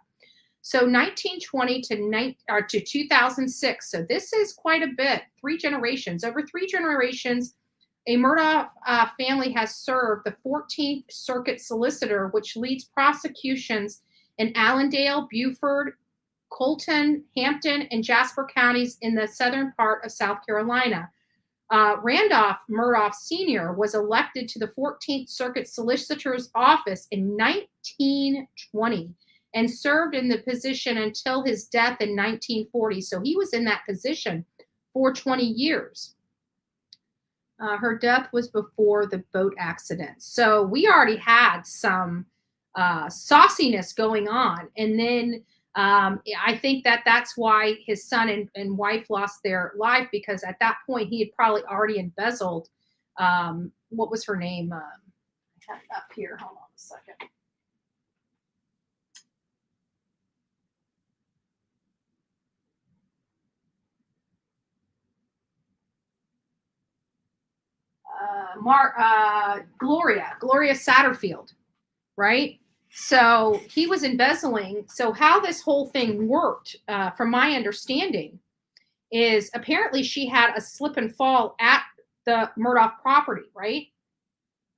So 1920 to 2006. So this is quite a bit. 3 generations. Over 3 generations, a Murdaugh family has served the 14th Circuit Solicitor, which leads prosecutions in Allendale, Beaufort, Colton, Hampton, and Jasper counties in the southern part of South Carolina. Randolph Murdaugh Sr. was elected to the 14th Circuit Solicitor's Office in 1920 and served in the position until his death in 1940. So he was in that position for 20 years. Her death was before the boat accident. So we already had some sauciness going on. And then I think that's why his son and wife lost their life, because at that point he had probably already embezzled. What was her name? I have it up here. Hold on a second. Gloria Satterfield, right? So he was embezzling. So how this whole thing worked, from my understanding, is apparently she had a slip and fall at the Murdaugh property, right?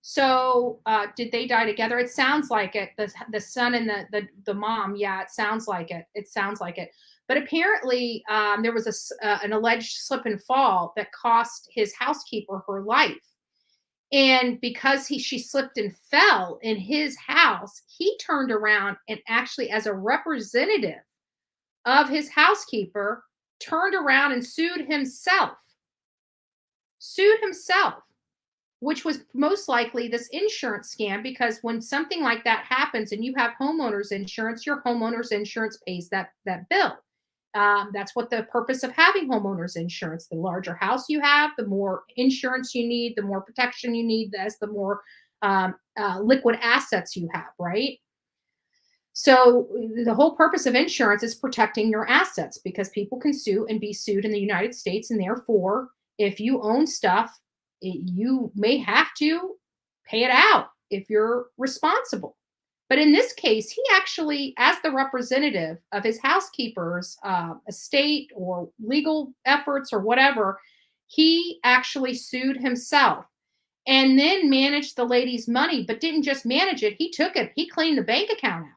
So did they die together? It sounds like it. The son and the mom. Yeah, it sounds like it. It sounds like it. But apparently there was an alleged slip and fall that cost his housekeeper her life. And because she slipped and fell in his house, he turned around and actually, as a representative of his housekeeper, turned around and sued himself, which was most likely this insurance scam, because when something like that happens and you have homeowners insurance, your homeowners insurance pays that bill. That's what the purpose of having homeowners insurance. The larger house you have, the more insurance you need, the more protection you need, the more liquid assets you have, right? So the whole purpose of insurance is protecting your assets, because people can sue and be sued in the United States. And therefore, if you own stuff, you may have to pay it out if you're responsible. But in this case, he actually, as the representative of his housekeeper's estate or legal efforts or whatever, he actually sued himself and then managed the lady's money, but didn't just manage it. He took it. He cleaned the bank account out.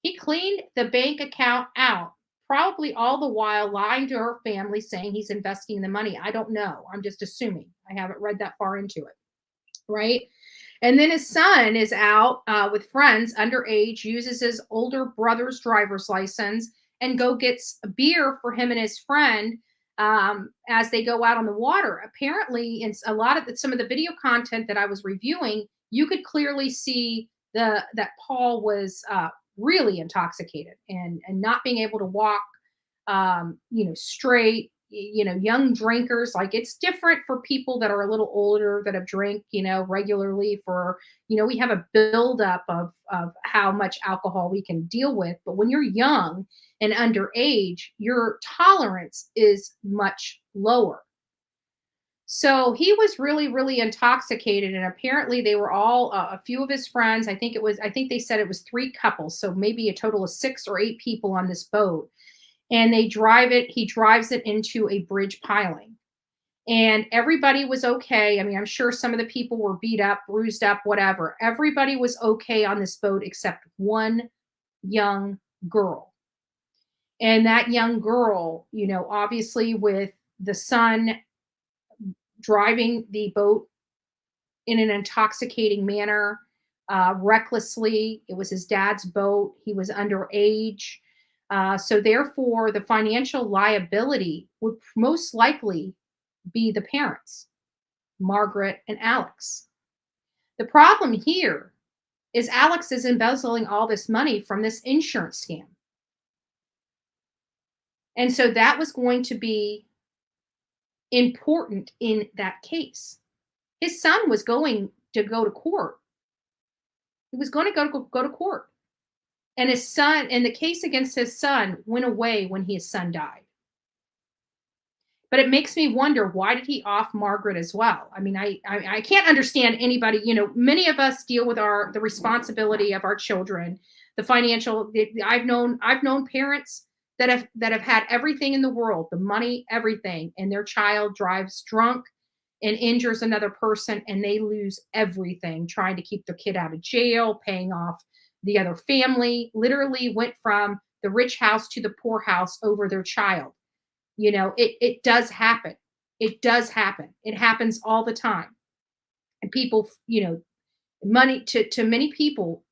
He cleaned the bank account out, probably all the while lying to her family, saying he's investing the money. I don't know. I'm just assuming. I haven't read that far into it, right? And then his son is out with friends, underage, uses his older brother's driver's license and gets a beer for him and his friend as they go out on the water. Apparently, in some of the video content that I was reviewing, you could clearly see that Paul was really intoxicated and not being able to walk, straight. Young drinkers, like, it's different for people that are a little older that have drank, regularly for, we have a buildup of how much alcohol we can deal with. But when you're young and underage, your tolerance is much lower. So he was really, really intoxicated. And apparently they were all, a few of his friends, I think they said it was 3 couples. So maybe a total of 6 or 8 people on this boat. And he drives it into a bridge piling. And everybody was okay. I mean, I'm sure some of the people were beat up, bruised up, whatever. Everybody was okay on this boat except one young girl. And that young girl, you know, obviously with the son driving the boat in an intoxicating manner, recklessly. It was his dad's boat. He was underage. So therefore, the financial liability would most likely be the parents, Margaret and Alex. The problem here is Alex is embezzling all this money from this insurance scam. And so that was going to be important in that case. His son was going to go to court. He was going to go to court. And his son, and the case against his son went away when his son died. But it makes me wonder, why did he off Margaret as well? I mean, I can't understand anybody, you know, many of us deal with the responsibility of our children, the financial. I've known parents that have had everything in the world, the money, everything, and their child drives drunk and injures another person, and they lose everything trying to keep their kid out of jail, paying off the other family. Literally went from the rich house to the poor house over their child. You know, it does happen. It does happen. It happens all the time. And people, you know, money to many people,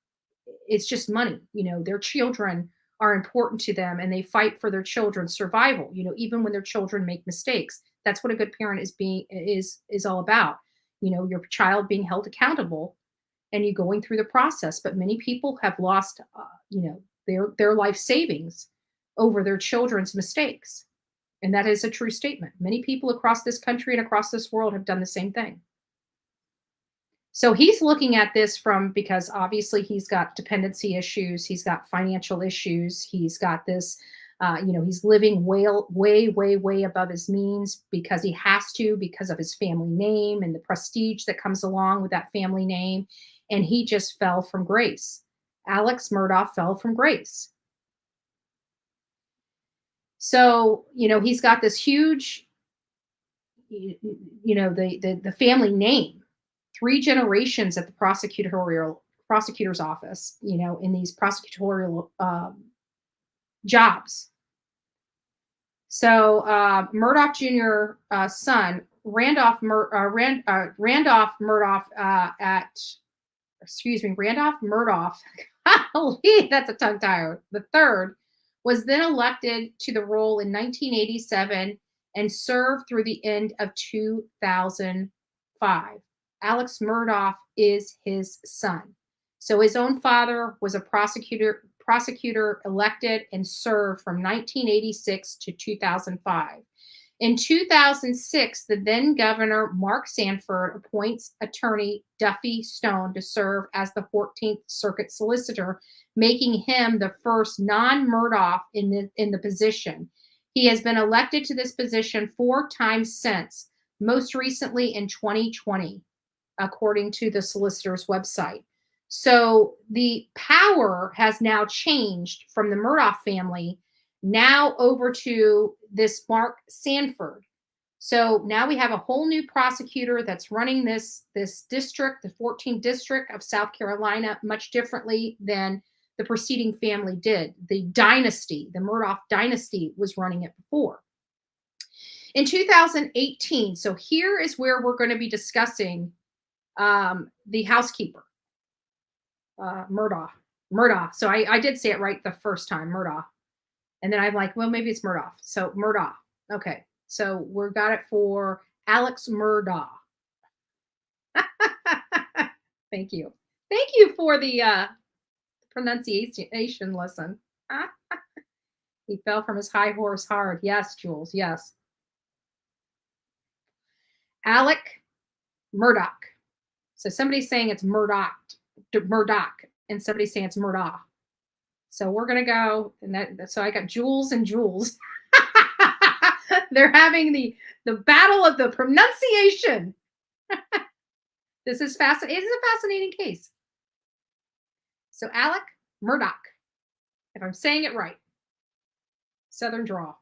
it's just money. You know, their children are important to them, and they fight for their children's survival, you know, even when their children make mistakes. That's what a good parent is all about. You know, your child being held accountable and you going through the process. But many people have lost, you know, their life savings over their children's mistakes. And that is a true statement. Many people across this country and across this world have done the same thing. So he's looking at this because obviously he's got dependency issues. He's got financial issues. He's got this, you know, he's living way above his means because he has to, because of his family name and the prestige that comes along with that family name. And he just fell from grace. Alex Murdaugh fell from grace. So, you know, he's got this huge, you know, the family name. 3 generations at the prosecutor's office, you know, in these prosecutorial jobs. So Murdaugh Jr. Son, Randolph Murdaugh Randolph Murdaugh, that's a tongue tire, the third, was then elected to the role in 1987 and served through the end of 2005. Alex Murdaugh is his son. So his own father was a prosecutor elected and served from 1986 to 2005. In 2006, the then governor, Mark Sanford, appoints attorney Duffy Stone to serve as the 14th Circuit Solicitor, making him the first non-Murdaugh in the position. He has been elected to this position 4 times since, most recently in 2020. According to the solicitor's website. So the power has now changed from the Murdaugh family now over to this Mark Sanford. So now we have a whole new prosecutor that's running this district, the 14th district of South Carolina, much differently than the preceding family did. The dynasty, the Murdaugh dynasty, was running it before. In 2018, so here is where we're going to be discussing the housekeeper, Murdaugh. So I did say it right the first time, Murdaugh. And then I'm like, well, maybe it's Murdaugh. So Murdaugh. Okay. So we got it for Alex Murdaugh. Thank you. Thank you for the pronunciation lesson. He fell from his high horse hard. Yes, Jules. Yes. Alex Murdaugh. So somebody's saying it's Murdaugh, and somebody's saying it's Murdaugh. So we're gonna go, and so I got Jules and Jules. They're having the battle of the pronunciation. This is fascinating. It is a fascinating case. So Alex Murdaugh, if I'm saying it right, Southern drawl.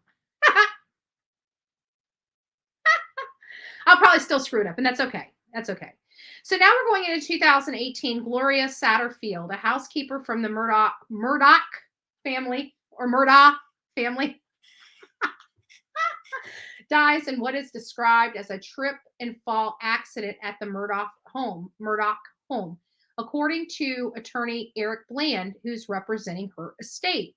I'll probably still screw it up, and that's okay. That's okay. So now we're going into 2018. Gloria Satterfield, a housekeeper from the Murdaugh family, or Murdaugh family dies in what is described as a trip and fall accident at the Murdaugh home, according to attorney Eric Bland, who's representing her estate.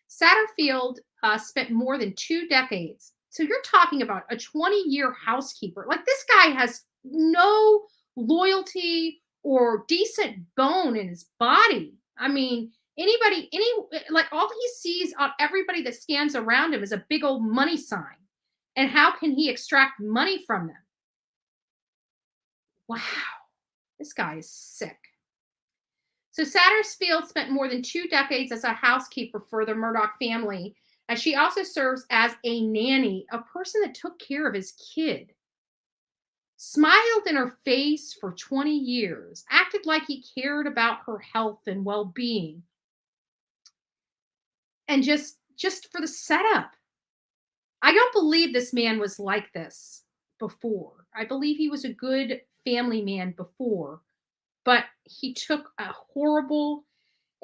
Satterfield spent more than 2 decades. So you're talking about a 20-year housekeeper. Like, this guy has no loyalty or decent bone in his body. I mean, like, all he sees on everybody that stands around him is a big old money sign. And how can he extract money from them? Wow, this guy is sick. So Satterfield spent more than 2 decades as a housekeeper for the Murdaugh family, and she also serves as a nanny, a person that took care of his kid. Smiled in her face for 20 years, acted like he cared about her health and well-being. And just for the setup. I don't believe this man was like this before. I believe he was a good family man before, but he took a horrible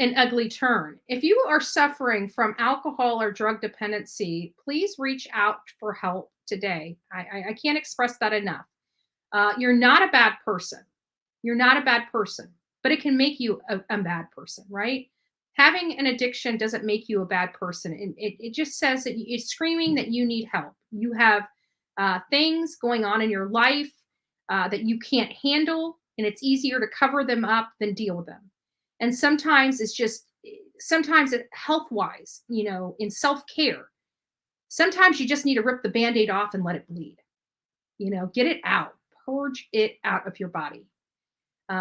and ugly turn. If you are suffering from alcohol or drug dependency, please reach out for help today. I can't express that enough. You're not a bad person. You're not a bad person, but it can make you a bad person, right? Having an addiction doesn't make you a bad person. It just says that it's screaming that you need help. You have things going on in your life that you can't handle, and it's easier to cover them up than deal with them. And sometimes it health-wise, in self-care, sometimes you just need to rip the Band-Aid off and let it bleed. Get it out, purge it out of your body.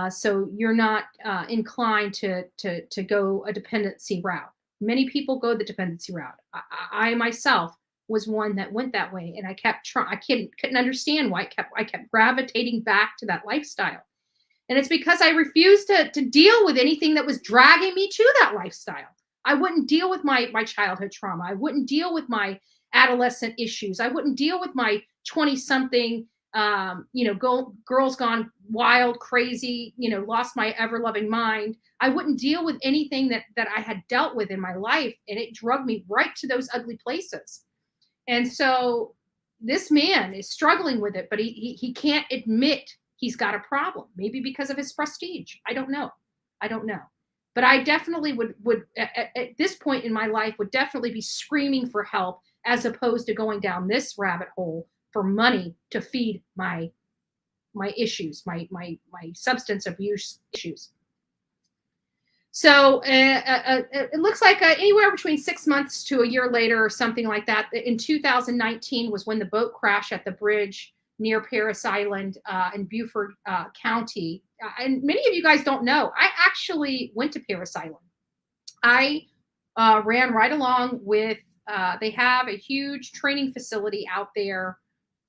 So you're not inclined to go a dependency route. Many people go the dependency route. I myself was one that went that way, and I kept trying. I couldn't understand why I kept gravitating back to that lifestyle. And it's because I refused to deal with anything that was dragging me to that lifestyle. I wouldn't deal with my childhood trauma. I wouldn't deal with my adolescent issues. I wouldn't deal with my 20-something, girls gone wild, crazy, lost my ever-loving mind. I wouldn't deal with anything that I had dealt with in my life, and it drugged me right to those ugly places. And so this man is struggling with it, but he can't admit he's got a problem, maybe because of his prestige. I don't know. But I definitely would at this point in my life would definitely be screaming for help, as opposed to going down this rabbit hole for money to feed my issues, my substance abuse issues. So it looks like anywhere between 6 months to a year later or something like that. In 2019 was when the boat crashed at the bridge near Paris Island in Beaufort County. And many of you guys don't know, I actually went to Paris Island. I ran right along with, they have a huge training facility out there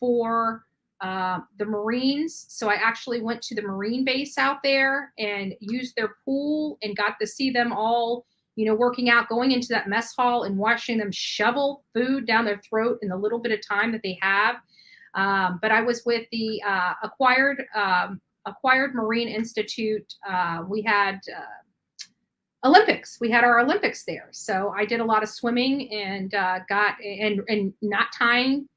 for the Marines. So I actually went to the Marine base out there and used their pool and got to see them all, working out, going into that mess hall and watching them shovel food down their throat in the little bit of time that they have. But I was with the acquired Marine Institute. We had Olympics. We had our Olympics there. So I did a lot of swimming and got knot tying.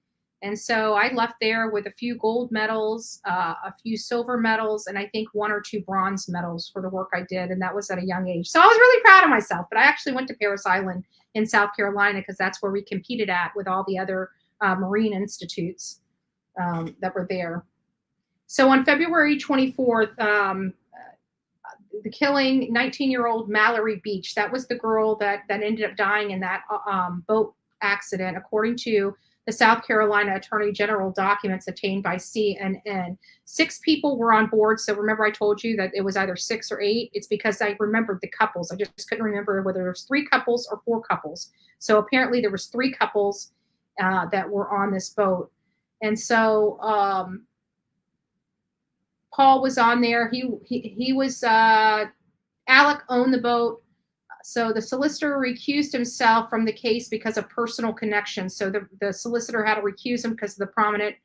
And so I left there with a few gold medals, a few silver medals, and I think 1 or 2 bronze medals for the work I did. And that was at a young age. So I was really proud of myself. But I actually went to Paris Island in South Carolina because that's where we competed at with all the other Marine institutes that were there. So on February 24th, the killing, 19-year-old Mallory Beach, that was the girl that ended up dying in that boat accident, according to the South Carolina Attorney General documents obtained by CNN. 6 people were on board. So remember I told you that it was either 6 or 8. It's because I remembered the couples. I just couldn't remember whether there was 3 couples or 4 couples. So apparently there was 3 couples that were on this boat. And so Paul was on there. He was, Alec owned the boat. So the solicitor recused himself from the case because of personal connections. So the solicitor had to recuse him because of the prominent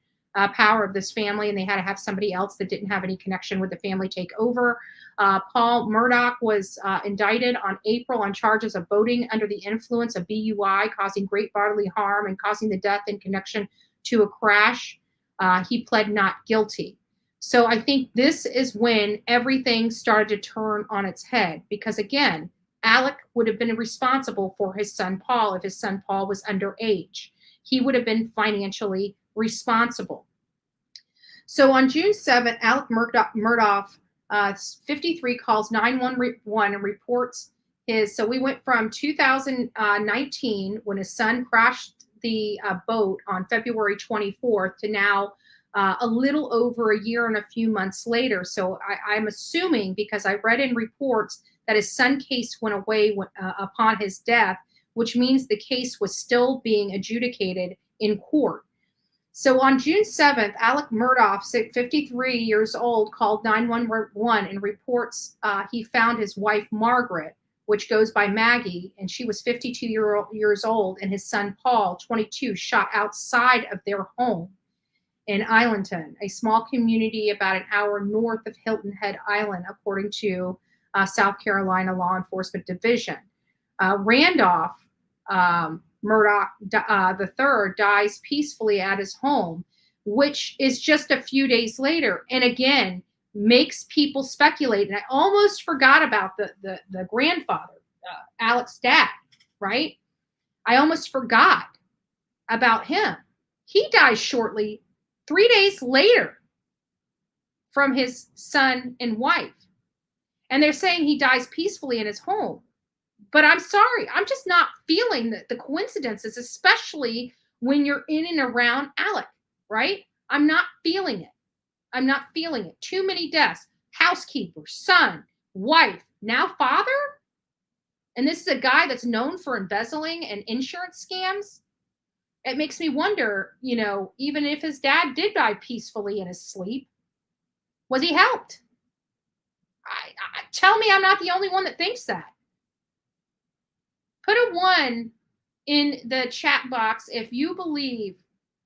power of this family, and they had to have somebody else that didn't have any connection with the family take over. Paul Murdaugh was indicted on April on charges of boating under the influence of BUI, causing great bodily harm and causing the death in connection to a crash. He pled not guilty. So I think this is when everything started to turn on its head, because again, Alec would have been responsible for his son Paul if his son Paul was underage. He would have been financially responsible. So on June 7th, Alex Murdaugh, 53, calls 911 and reports his. So we went from 2019, when his son crashed the boat on February 24th, to now a little over a year and a few months later. So I'm assuming, because I read in reports that his son case went away upon his death, which means the case was still being adjudicated in court. So on June 7th, Alex Murdaugh, 53 years old, called 911 and reports he found his wife, Margaret, which goes by Maggie, and she was 52 years old, and his son, Paul, 22, shot outside of their home in Islandton, a small community about an hour north of Hilton Head Island, according to South Carolina Law Enforcement Division. Randolph Murdaugh III dies peacefully at his home, which is just a few days later, and again makes people speculate. And I almost forgot about the grandfather, Alex's dad, right? I almost forgot about him. He dies shortly, 3 days later, from his son and wife. And they're saying he dies peacefully in his home. But I'm sorry, I'm just not feeling the coincidences, especially when you're in and around Alec, right? I'm not feeling it. I'm not feeling it. Too many deaths. Housekeeper, son, wife, now father? And this is a guy that's known for embezzling and insurance scams. It makes me wonder, even if his dad did die peacefully in his sleep, was he helped? Tell me I'm not the only one that thinks that. Put a 1 in the chat box if you believe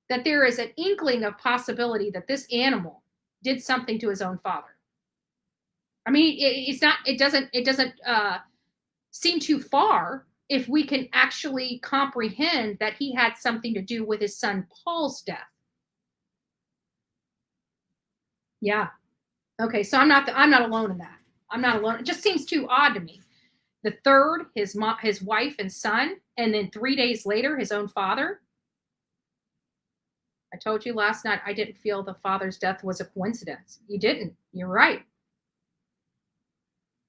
that there is an inkling of possibility that this animal did something to his own father. I mean, it doesn't seem too far if we can actually comprehend that he had something to do with his son Paul's death. Yeah. Okay, so I'm not alone in that. I'm not alone. It just seems too odd to me. The third, his wife and son, and then 3 days later, his own father. I told you last night I didn't feel the father's death was a coincidence. You didn't. You're right.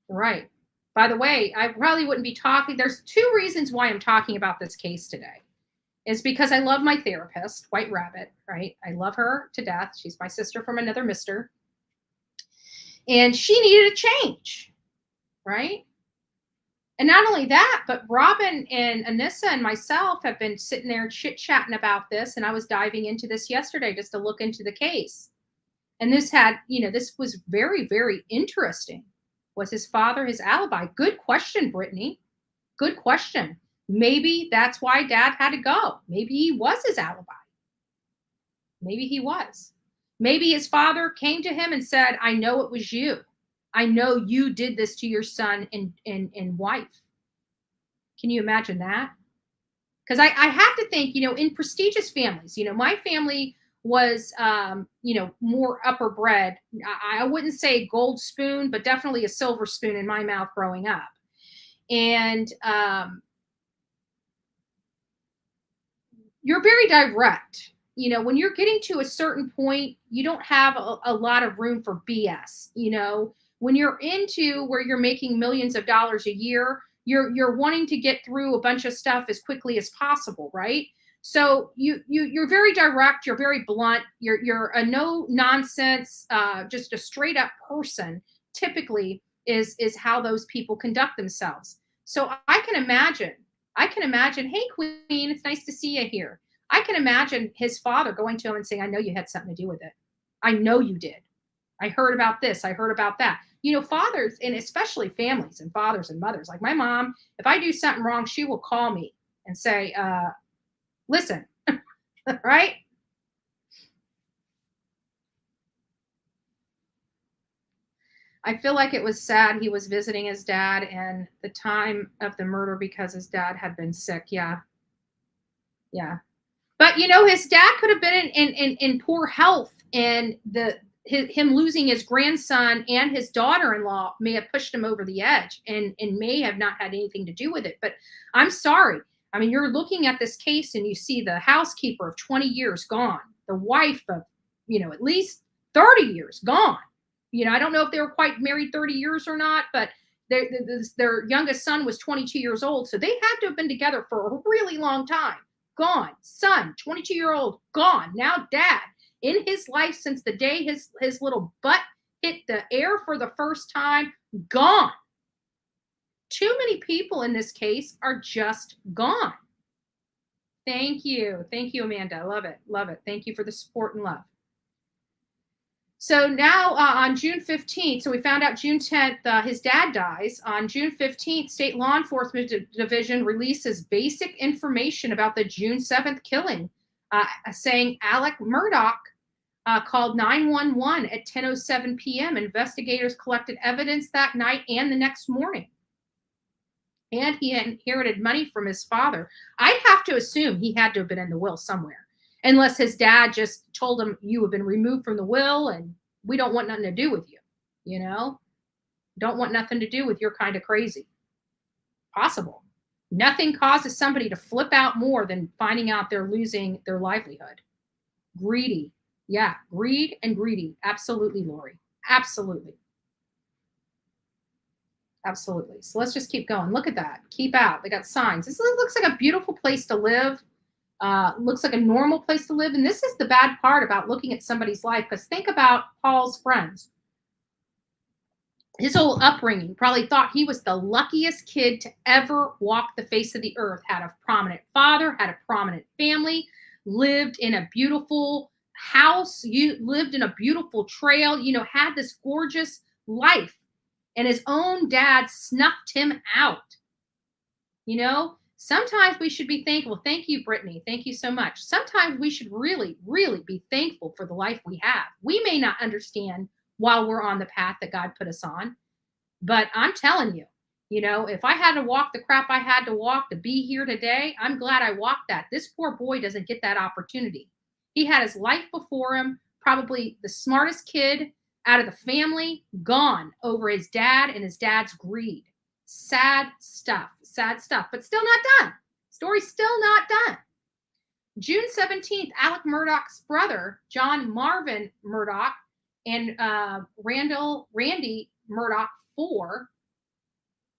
You're right. By the way, I probably wouldn't be talking. There's 2 reasons why I'm talking about this case today. Is because I love my therapist, White Rabbit, right? I love her to death. She's my sister from another mister. And she needed a change, right? And not only that, but Robin and Anissa and myself have been sitting there chit-chatting about this. And I was diving into this yesterday just to look into the case. And this was very, very interesting. Was his father his alibi? Good question, Brittany. Good question. Maybe that's why Dad had to go. Maybe he was his alibi. Maybe he was. Maybe his father came to him and said, I know it was you. I know you did this to your son and wife. Can you imagine that? Because I have to think, in prestigious families, my family was, more upper bred. I wouldn't say gold spoon, but definitely a silver spoon in my mouth growing up. And you're very direct. When you're getting to a certain point, you don't have a lot of room for BS. When you're into where you're making millions of dollars a year, you're wanting to get through a bunch of stuff as quickly as possible, right? So you're very direct, you're very blunt, you're a no nonsense, just a straight up person. Typically is how those people conduct themselves. So I can imagine, hey Queen, it's nice to see you here. I can imagine his father going to him and saying, I know you had something to do with it. I know you did. I heard about this. I heard about that. Fathers, and especially families and fathers and mothers, like my mom, if I do something wrong, she will call me and say, listen, right? I feel like it was sad. He was visiting his dad and the time of the murder because his dad had been sick. Yeah. Yeah. But his dad could have been in poor health, and him losing his grandson and his daughter-in-law may have pushed him over the edge and may have not had anything to do with it. But I'm sorry. I mean, you're looking at this case and you see the housekeeper of 20 years gone, the wife of, at least 30 years gone. I don't know if they were quite married 30 years or not, but their youngest son was 22 years old. So they had to have been together for a really long time. Gone. Son, 22-year-old, gone. Now dad, in his life since the day his little butt hit the air for the first time, gone. Too many people in this case are just gone. Thank you. Thank you, Amanda. Love it. Love it. Thank you for the support and love. So now on June 15th, so we found out June 10th, his dad dies. On June 15th, State Law Enforcement Division releases basic information about the June 7th killing, saying Alex Murdaugh called 911 at 10:07 p.m. Investigators collected evidence that night and the next morning. And he inherited money from his father. I'd have to assume he had to have been in the will somewhere. Unless his dad just told him, you have been removed from the will and we don't want nothing to do with you. Don't want nothing to do with your kind of crazy. Possible. Nothing causes somebody to flip out more than finding out they're losing their livelihood. Greedy. Yeah, greed and greedy. Absolutely, Lori. Absolutely. Absolutely. So let's just keep going. Look at that. Keep out. They got signs. This looks like a beautiful place to live. Looks like a normal place to live. And this is the bad part about looking at somebody's life, because think about Paul's friends. His whole upbringing, probably thought he was the luckiest kid to ever walk the face of the earth, had a prominent father, had a prominent family, lived in a beautiful house, lived in a beautiful trail, had this gorgeous life. And his own dad snuffed him out. Sometimes we should be thankful. Thank you, Brittany. Thank you so much. Sometimes we should really, really be thankful for the life we have. We may not understand while we're on the path that God put us on, but I'm telling you, if I had to walk the crap I had to walk to be here today, I'm glad I walked that. This poor boy doesn't get that opportunity. He had his life before him, probably the smartest kid out of the family, gone over his dad and his dad's greed. Sad stuff, but still not done. Story's still not done. June 17th, Alex Murdaugh's brother, John Marvin Murdaugh, and Randy Murdaugh IV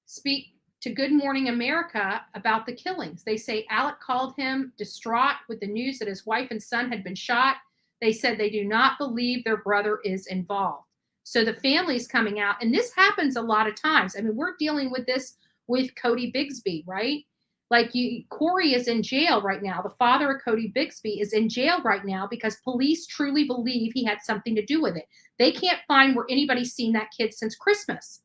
speak to Good Morning America about the killings. They say Alex called him distraught with the news that his wife and son had been shot. They said they do not believe their brother is involved. So the family's coming out, and this happens a lot of times. I mean, we're dealing with this with Cody Bigsby, right? Like Corey is in jail right now. The father of Cody Bigsby is in jail right now because police truly believe he had something to do with it. They can't find where anybody's seen that kid since Christmas.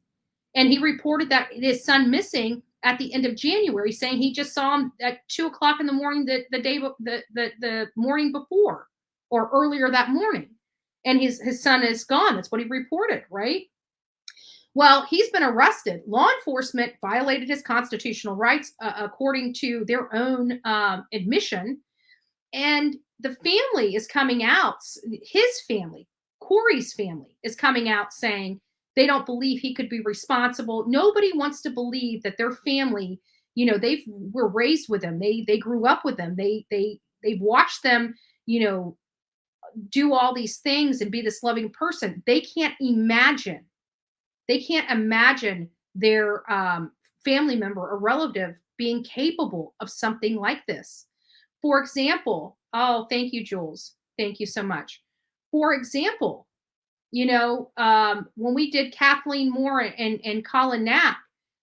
And he reported that his son missing at the end of January, saying he just saw him at 2:00 in the morning the morning before, or earlier that morning. And his son is gone. That's what he reported, right? Well, he's been arrested. Law enforcement violated his constitutional rights, according to their own admission. And the family is coming out, his family, Corey's family, is coming out saying they don't believe he could be responsible. Nobody wants to believe that their family, they were raised with him. They grew up with them. They've watched them, do all these things and be this loving person. They can't imagine their family member or relative being capable of something like this. For example, oh, thank you, Jules. Thank you so much. For example, when we did Kathleen Moore and Colin Knapp,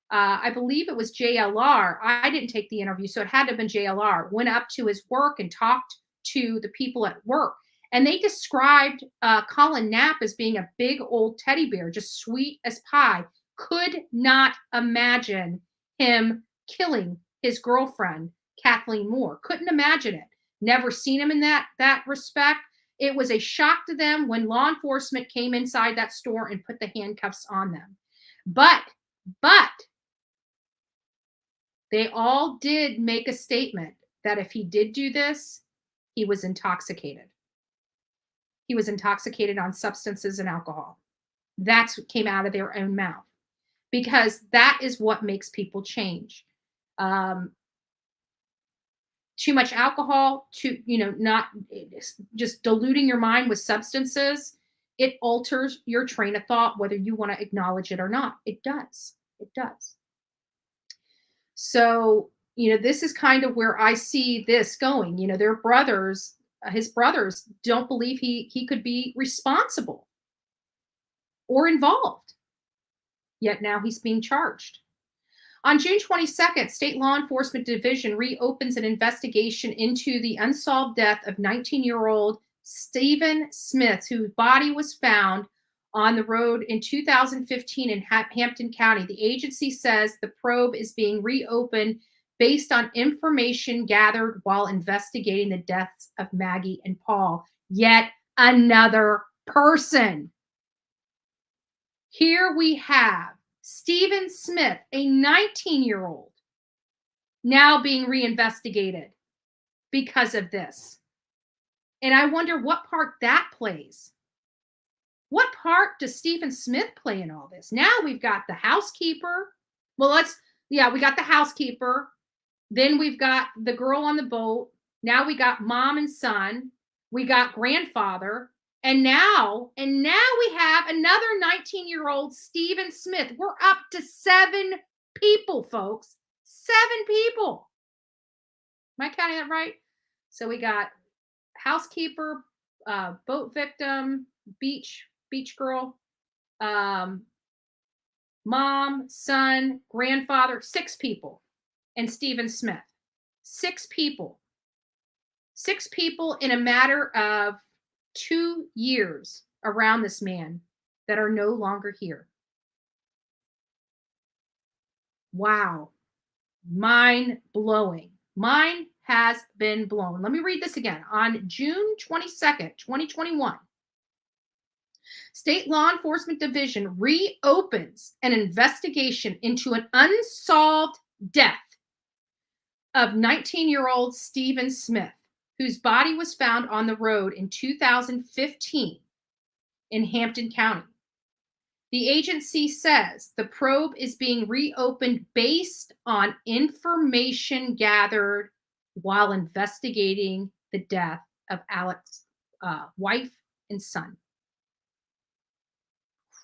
I believe it was JLR. I didn't take the interview, so it had to have been JLR. Went up to his work and talked to the people at work. And they described Colin Knapp as being a big old teddy bear, just sweet as pie. Could not imagine him killing his girlfriend, Kathleen Moore. Couldn't imagine it. Never seen him in that respect. It was a shock to them when law enforcement came inside that store and put the handcuffs on them. But they all did make a statement that if he did do this, he was intoxicated. He was intoxicated on substances and alcohol. That's what came out of their own mouth, because that is what makes people change. Too much alcohol, not just diluting your mind with substances, it alters your train of thought, whether you want to acknowledge it or not. It does. It does. So, this is kind of where I see this going. Their brothers, his brothers, don't believe he could be responsible or involved. Yet now he's being charged. On June 22nd, State Law Enforcement Division reopens an investigation into the unsolved death of 19-year-old Stephen Smith, whose body was found on the road in 2015 in Hampton County. The agency says the probe is being reopened based on information gathered while investigating the deaths of Maggie and Paul. Yet another person. Here we have Stephen Smith, a 19-year-old, now being reinvestigated because of this. And I wonder what part that plays. What part does Stephen Smith play in all this? Now we've got the housekeeper. Well, we got the housekeeper. Then we've got the girl on the boat. Now we got mom and son. We got grandfather. And now we have another 19-year-old Stephen Smith. We're up to 7 people, folks. 7 people. Am I counting that right? So we got housekeeper, boat victim, beach girl, mom, son, grandfather, 6 people, and Stephen Smith. 6 people. 6 people in a matter of 2 years around this man that are no longer here. Wow. Mind blowing. Mine has been blown. Let me read this again. On June 22nd, 2021, State Law Enforcement Division reopens an investigation into an unsolved death of 19-year-old Stephen Smith, whose body was found on the road in 2015 in Hampton County. The agency says the probe is being reopened based on information gathered while investigating the death of Alex's wife and son.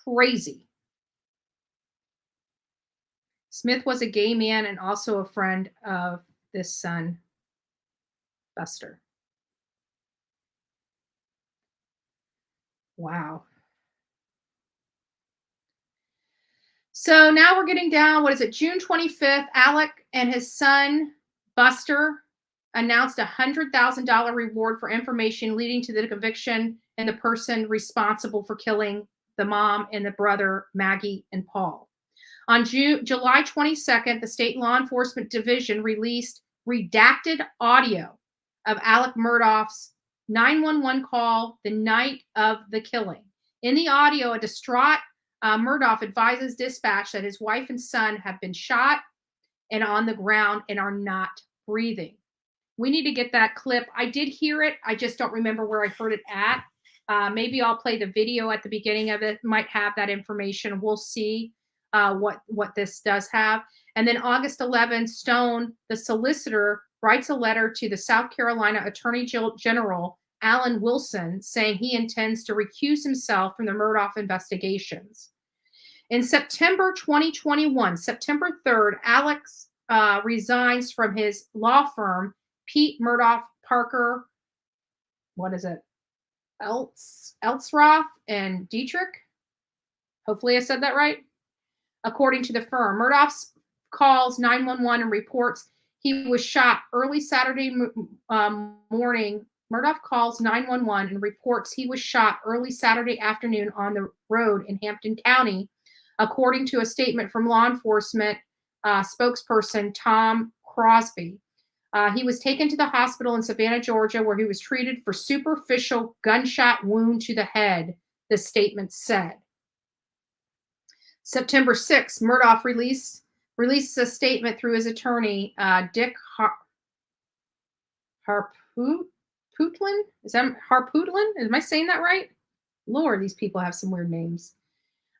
Crazy. Smith was a gay man and also a friend of this son, Buster. Wow. So now we're getting down, June 25th, Alec and his son, Buster, announced a $100,000 reward for information leading to the conviction and the person responsible for killing the mom and the brother, Maggie and Paul. On July 22nd, the State Law Enforcement Division released redacted audio of Alex Murdaugh's 911 call the night of the killing. In the audio, a distraught Murdaugh advises dispatch that his wife and son have been shot and on the ground and are not breathing. We need to get that clip. I did hear it. I just don't remember where I heard it at. Maybe I'll play the video at the beginning of it. Might have that information. We'll see what this does have. And then August 11th, Stone, the solicitor, writes a letter to the South Carolina Attorney General, Alan Wilson, saying he intends to recuse himself from the Murdaugh investigations. In September 2021, September 3rd, Alex resigns from his law firm, Pete Murdaugh Parker, Eltzroth and Dietrich. Hopefully I said that right. According to the firm, Murdaugh calls 911 and reports he was shot early Saturday morning. Murdaugh calls 911 and reports he was shot early Saturday afternoon on the road in Hampton County, according to a statement from law enforcement spokesperson Tom Crosby. He was taken to the hospital in Savannah, Georgia, where he was treated for superficial gunshot wound to the head, the statement said. September 6th, Murdaugh released a statement through his attorney, Dick Harpootlian? Is that Harpootlian? Am I saying that right? Lord, these people have some weird names.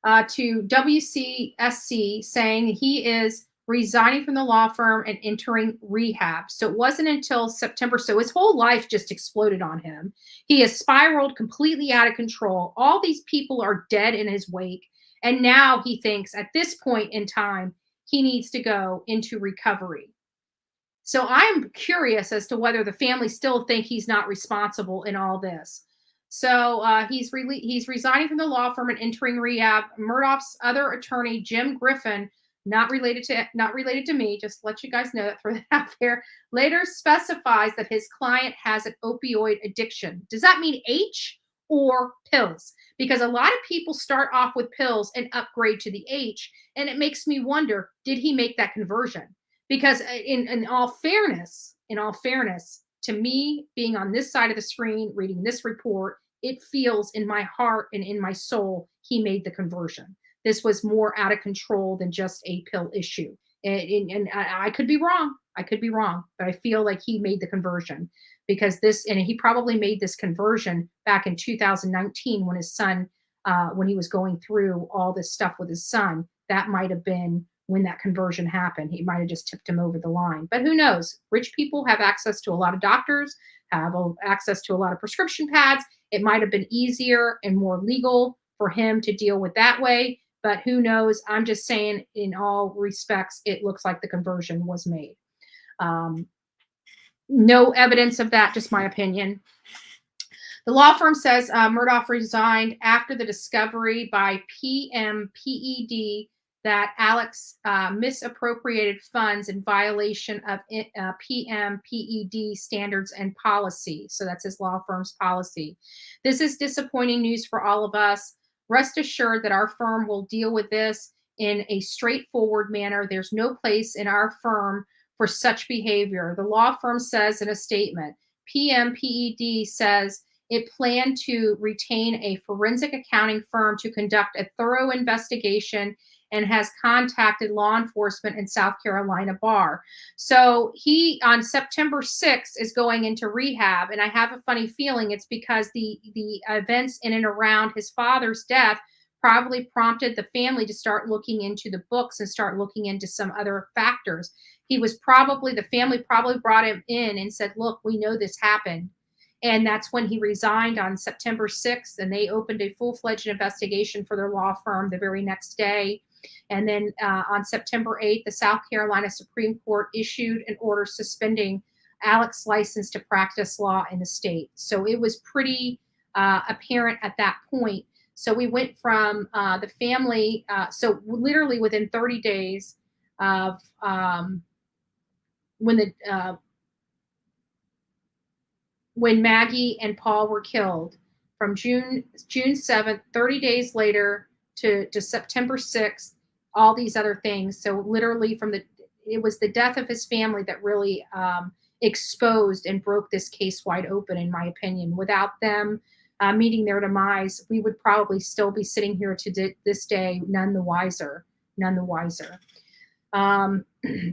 To WCSC, saying he is resigning from the law firm and entering rehab. So it wasn't until September. So his whole life just exploded on him. He has spiraled completely out of control. All these people are dead in his wake. And now he thinks at this point in time, he needs to go into recovery. So I'm curious as to whether the family still think he's not responsible in all this. So he's resigning from the law firm and entering rehab. Murdaugh's other attorney, Jim Griffin, not related to me, just let you guys know that, throw that out there, later specifies that his client has an opioid addiction. Does that mean H or pills? Because a lot of people start off with pills and upgrade to the H, and it makes me wonder, did he make that conversion? Because in all fairness, to me, being on this side of the screen, reading this report, it feels in my heart and in my soul, he made the conversion. This was more out of control than just a pill issue. And I could be wrong. But I feel like he made the conversion because he probably made this conversion back in 2019 when his son, when he was going through all this stuff with his son. That might have been when that conversion happened. He might have just tipped him over the line. But who knows? Rich people have access to a lot of doctors, have access to a lot of prescription pads. It might have been easier and more legal for him to deal with that way. But who knows? I'm just saying, in all respects, it looks like the conversion was made. No evidence of that, just my opinion. The law firm says Murdaugh resigned after the discovery by PMPED that Alex misappropriated funds in violation of PMPED standards and policy. So that's his law firm's policy. This is disappointing news for all of us. Rest assured that our firm will deal with this in a straightforward manner. There's no place in our firm for such behavior. The law firm says in a statement, PMPED says it planned to retain a forensic accounting firm to conduct a thorough investigation and has contacted law enforcement in South Carolina bar. So he, on September 6th, is going into rehab. And I have a funny feeling it's because the events in and around his father's death probably prompted the family to start looking into the books and start looking into some other factors. The family probably brought him in and said, look, we know this happened. And that's when he resigned on September 6th. And they opened a full-fledged investigation for their law firm the very next day. And then on September 8th, the South Carolina Supreme Court issued an order suspending Alex's license to practice law in the state. So it was pretty apparent at that point. So we went from the family, so literally within 30 days of when Maggie and Paul were killed, from June 7th, 30 days later to September 6th, all these other things. So literally it was the death of his family that really exposed and broke this case wide open, in my opinion. Without them meeting their demise, we would probably still be sitting here to this day, none the wiser.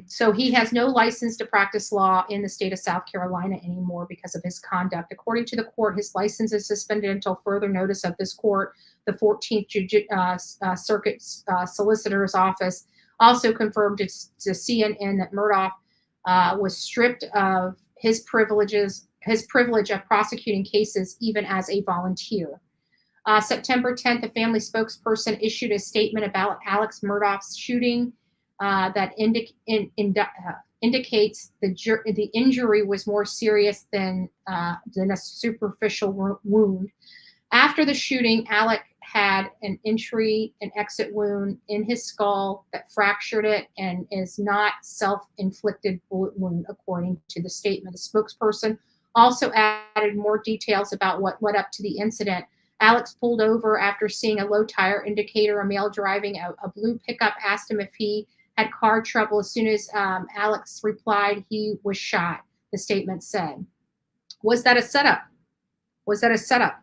So he has no license to practice law in the state of South Carolina anymore because of his conduct. According to the court, his license is suspended until further notice of this court. The 14th Circuit Solicitor's Office also confirmed to CNN that Murdaugh was stripped of his privilege of prosecuting cases even as a volunteer. September 10th, the family spokesperson issued a statement about Alex Murdaugh's shooting that indicates the injury was more serious than a superficial wound. After the shooting, Alex had an entry and exit wound in his skull that fractured it and is not self-inflicted bullet wound, according to the statement. The spokesperson also added more details about what led up to the incident. Alex pulled over after seeing a low tire indicator. A male driving a blue pickup asked him if he had car trouble. As soon as Alex replied, he was shot. the statement said. Was that a setup? Was that a setup?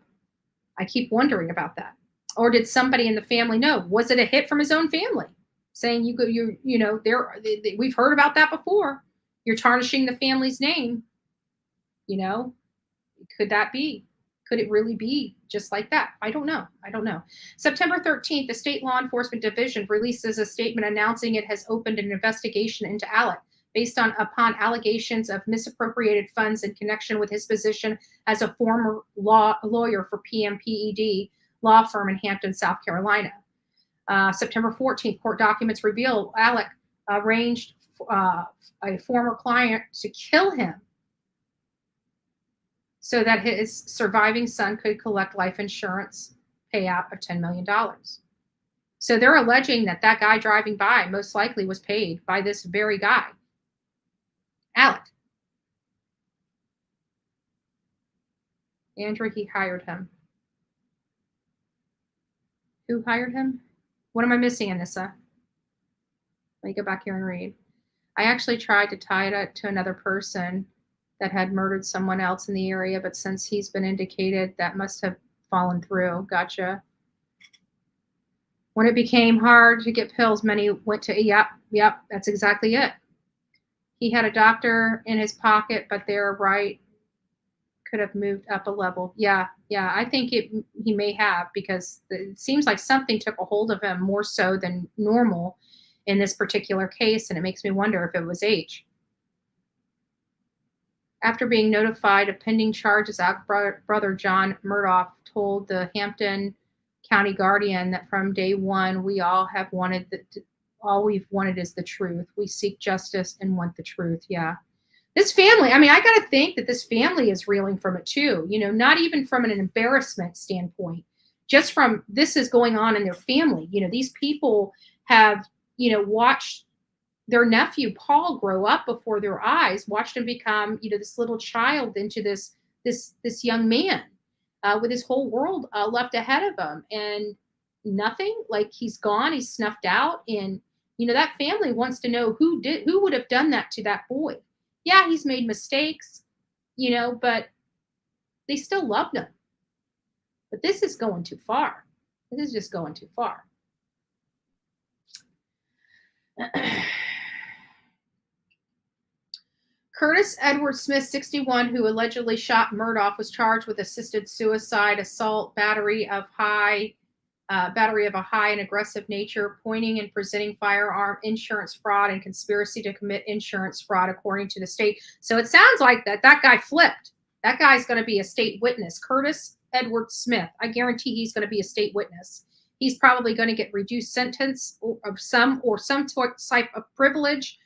I keep wondering about that. Or did somebody in the family know? Was it a hit from his own family? Saying we've heard about that before. You're tarnishing the family's name. Could that be? Could it really be just like that? I don't know. September 13th, the State Law Enforcement Division releases a statement announcing it has opened an investigation into Alec based upon allegations of misappropriated funds in connection with his position as a former lawyer for PMPED law firm in Hampton, South Carolina. September 14th, court documents reveal Alec arranged a former client to kill him so that his surviving son could collect life insurance payout of $10 million. So they're alleging that guy driving by most likely was paid by this very guy, Alec. Andrew, he hired him. Who hired him? What am I missing, Anissa? Let me go back here and read. I actually tried to tie it to another person that had murdered someone else in the area, but since he's been indicated, that must have fallen through. Gotcha. When it became hard to get pills, many went to, yep, that's exactly it. He had a doctor in his pocket, but they're right. Could have moved up a level. Yeah, I think he may have, because it seems like something took a hold of him more so than normal in this particular case, and it makes me wonder if it was age. After being notified of pending charges, Alec's brother John Murdaugh told the Hampton County Guardian that from day one, we all have wanted all we've wanted is the truth. We seek justice and want the truth. Yeah. This family, I got to think that this family is reeling from it too, not even from an embarrassment standpoint, just from this is going on in their family. These people have, watched their nephew Paul grow up before their eyes, watched him become, this little child into this young man with his whole world left ahead of him, and nothing, like he's gone, he's snuffed out. And, that family wants to know who would have done that to that boy. Yeah, he's made mistakes, but they still loved him. But this is going too far. This is just going too far. Curtis Edward Smith, 61, who allegedly shot Murdaugh, was charged with assisted suicide, assault, battery of a high and aggressive nature, pointing and presenting firearm, insurance fraud, and conspiracy to commit insurance fraud, according to the state. So it sounds like that guy flipped. That guy's going to be a state witness. Curtis Edward Smith. I guarantee he's going to be a state witness. He's probably going to get reduced sentence of some type of privilege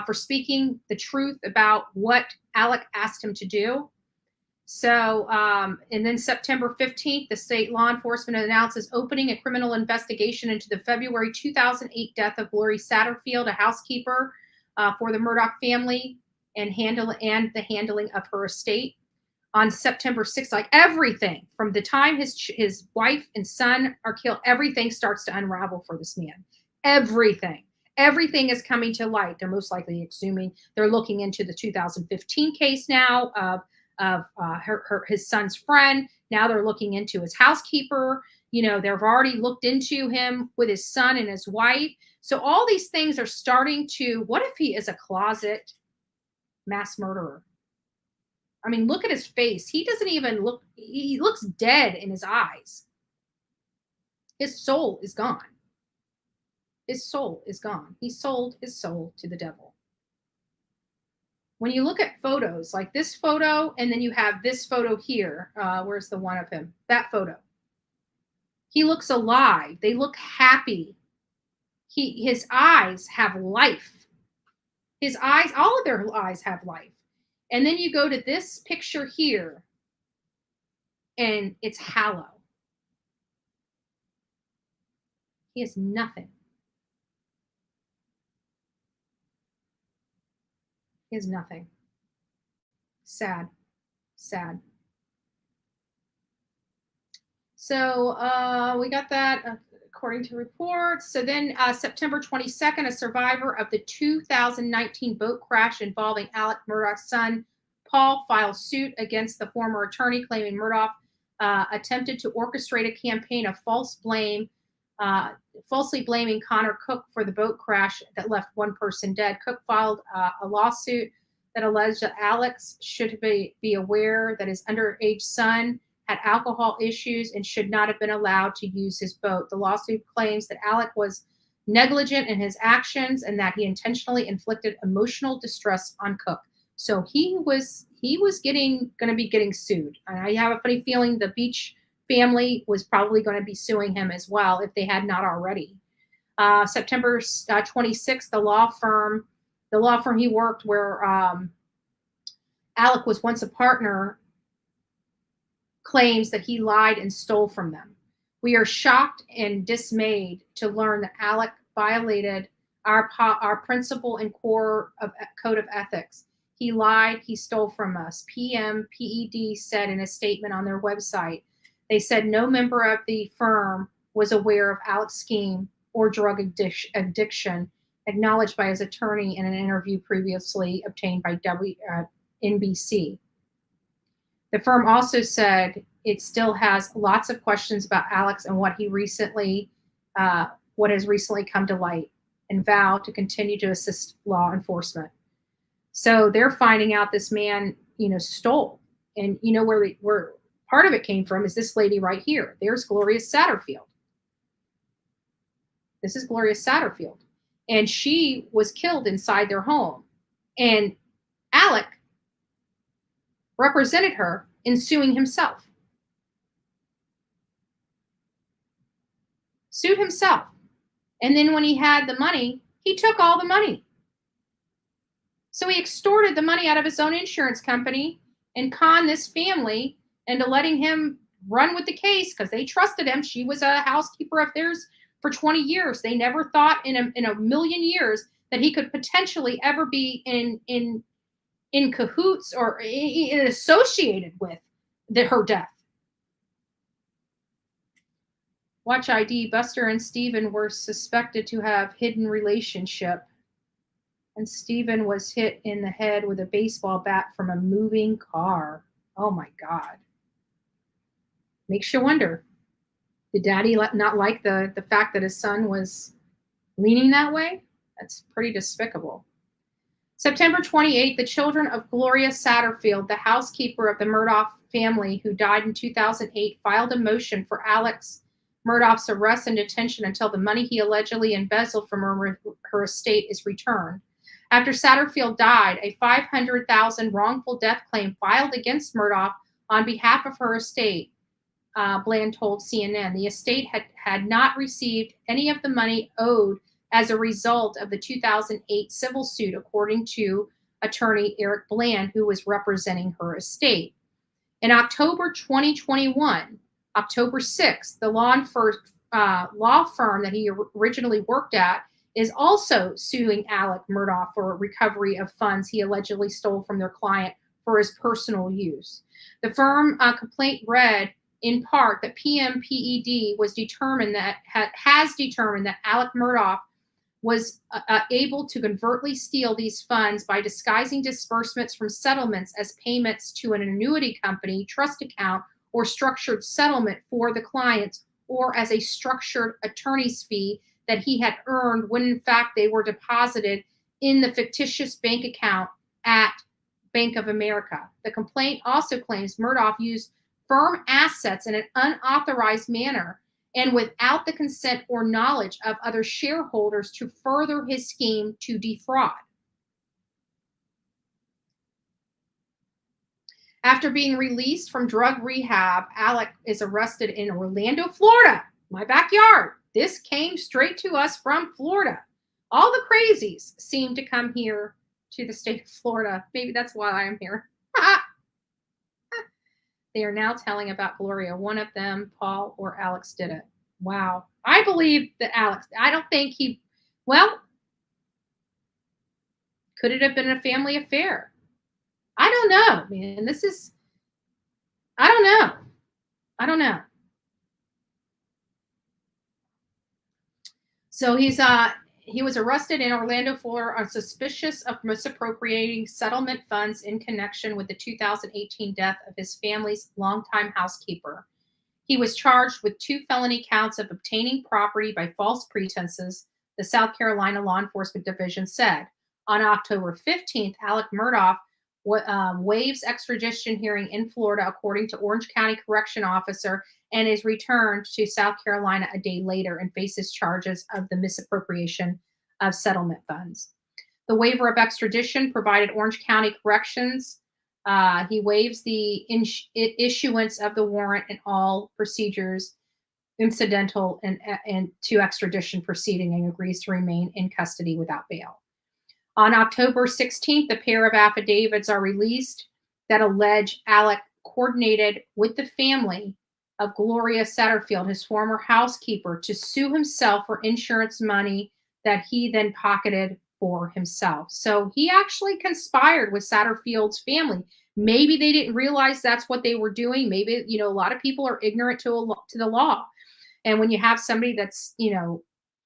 for speaking the truth about what Alec asked him to do. So, and then September 15th, the state law enforcement announces opening a criminal investigation into the February 2008 death of Gloria Satterfield, a housekeeper for the Murdaugh family, and the handling of her estate. On September 6th, like everything from the time his wife and son are killed, everything starts to unravel for this man. Everything is coming to light. They're most likely they're looking into the 2015 case now of his son's friend. Now they're looking into his housekeeper. They've already looked into him with his son and his wife. So all these things are starting to, what if he is a closet mass murderer? Look at his face. He doesn't even he looks dead in his eyes. His soul is gone. His soul is gone. He sold his soul to the devil. When you look at photos like this photo, and then you have this photo here, where's the one of him? That photo. He looks alive. They look happy. His eyes have life. His eyes, all of their eyes have life. And then you go to this picture here, and it's hollow. He has nothing. He has nothing. Sad. So we got that according to reports. So then September 22nd, a survivor of the 2019 boat crash involving Alex Murdaugh's son Paul filed suit against the former attorney, claiming Murdaugh attempted to orchestrate a campaign of falsely blaming Connor Cook for the boat crash that left one person dead. Cook filed a lawsuit that alleged that Alex should be aware that his underage son had alcohol issues and should not have been allowed to use his boat. The lawsuit claims that Alex was negligent in his actions and that he intentionally inflicted emotional distress on Cook. So he was going to be getting sued. And I have a funny feeling the Beach family was probably going to be suing him as well if they had not already. September 26th, the law firm he worked where Alec was once a partner claims that he lied and stole from them. We are shocked and dismayed to learn that Alec violated our principle and core of code of ethics. He lied, he stole from us. PMPED said in a statement on their website. They said no member of the firm was aware of Alec's scheme or drug addiction, acknowledged by his attorney in an interview previously obtained by NBC. The firm also said it still has lots of questions about Alex and what has recently come to light, and vow to continue to assist law enforcement. So they're finding out this man, stole, and where part of it came from is this lady right here. There's Gloria Satterfield. This is Gloria Satterfield, and she was killed inside their home, and Alec represented her in suing himself. Sued himself. And then when he had the money, he took all the money. So he extorted the money out of his own insurance company and conned this family into letting him run with the case because they trusted him. She was a housekeeper of theirs for 20 years. They never thought in a million years that he could potentially ever be in cahoots or associated with her death. Watch ID. Buster and Stephen were suspected to have hidden relationship, and Stephen was hit in the head with a baseball bat from a moving car. Oh my God. Makes you wonder. Did Daddy not like the fact that his son was leaning that way? That's pretty despicable. September 28th, the children of Gloria Satterfield, the housekeeper of the Murdaugh family who died in 2008, filed a motion for Alex Murdaugh's arrest and detention until the money he allegedly embezzled from her estate is returned. After Satterfield died, a $500,000 wrongful death claim filed against Murdaugh on behalf of her estate, Bland told CNN. The estate had not received any of the money owed as a result of the 2008 civil suit, according to attorney Eric Bland, who was representing her estate. In October 2021, October 6th, the law firm that he originally worked at is also suing Alex Murdaugh for recovery of funds he allegedly stole from their client for his personal use. The firm complaint read, in part, that PMPED has determined that Alex Murdaugh was able to covertly steal these funds by disguising disbursements from settlements as payments to an annuity company, trust account, or structured settlement for the clients, or as a structured attorney's fee that he had earned when in fact they were deposited in the fictitious bank account at Bank of America. The complaint also claims Murdaugh used firm assets in an unauthorized manner and without the consent or knowledge of other shareholders to further his scheme to defraud. After being released from drug rehab, Alec is arrested in Orlando, Florida, my backyard. This came straight to us from Florida. All the crazies seem to come here to the state of Florida. Maybe that's why I'm here. They are now telling about Gloria. One of them, Paul or Alex, did it. Wow. I believe that Alex, I don't think could it have been a family affair? I don't know, man. I don't know. So he's He was arrested in Orlando, Florida on suspicious of misappropriating settlement funds in connection with the 2018 death of his family's longtime housekeeper. He was charged with 2 felony counts of obtaining property by false pretenses, the South Carolina Law Enforcement Division said. On October 15th, Alex Murdaugh waives extradition hearing in Florida, according to Orange County Correction Officer, and is returned to South Carolina a day later and faces charges of the misappropriation of settlement funds. The waiver of extradition provided Orange County Corrections. He waives the issuance of the warrant and all procedures incidental and to extradition proceeding, and agrees to remain in custody without bail. On October 16th, a pair of affidavits are released that allege Alex coordinated with the family of Gloria Satterfield, his former housekeeper, to sue himself for insurance money that he then pocketed for himself. So he actually conspired with Satterfield's family. Maybe they didn't realize that's what they were doing. Maybe, a lot of people are ignorant to the law. And when you have somebody that's,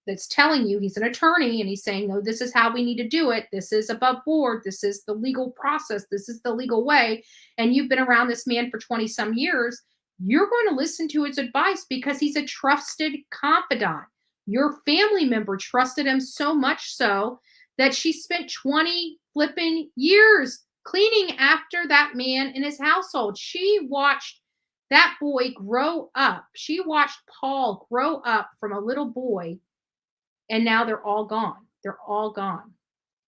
that's telling you, he's an attorney and he's saying, no, this is how we need to do it. This is above board. This is the legal process. This is the legal way. And you've been around this man for 20 some years. You're going to listen to his advice because he's a trusted confidant. Your family member trusted him so much so that she spent 20 flipping years cleaning after that man in his household. She watched that boy grow up. She watched Paul grow up from a little boy, and now they're all gone. They're all gone.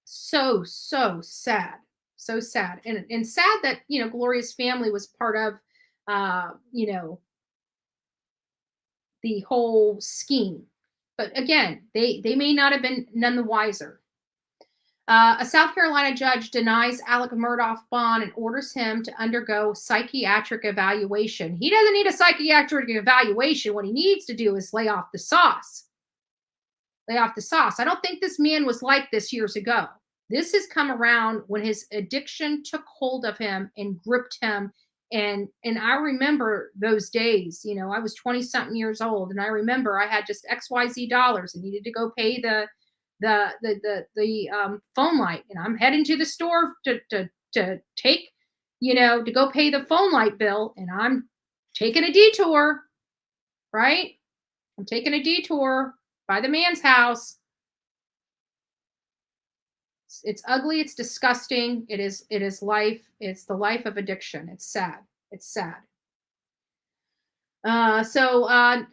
So sad. So sad. And sad that, Gloria's family was part of, the whole scheme. But again, they may not have been none the wiser. A South Carolina judge denies Alex Murdaugh bond and orders him to undergo psychiatric evaluation. He doesn't need a psychiatric evaluation. What he needs to do is lay off the sauce. Lay off the sauce. I don't think this man was like this years ago. This has come around when his addiction took hold of him and gripped him. And I remember those days. I was 20-something years old, and I remember I had just XYZ dollars and needed to go pay the phone light, and I'm heading to the store to take, to go pay the phone light bill, and I'm taking a detour, right? I'm taking a detour by the man's house. It's ugly. It's disgusting. It is life. It's the life of addiction. It's sad. It's sad. October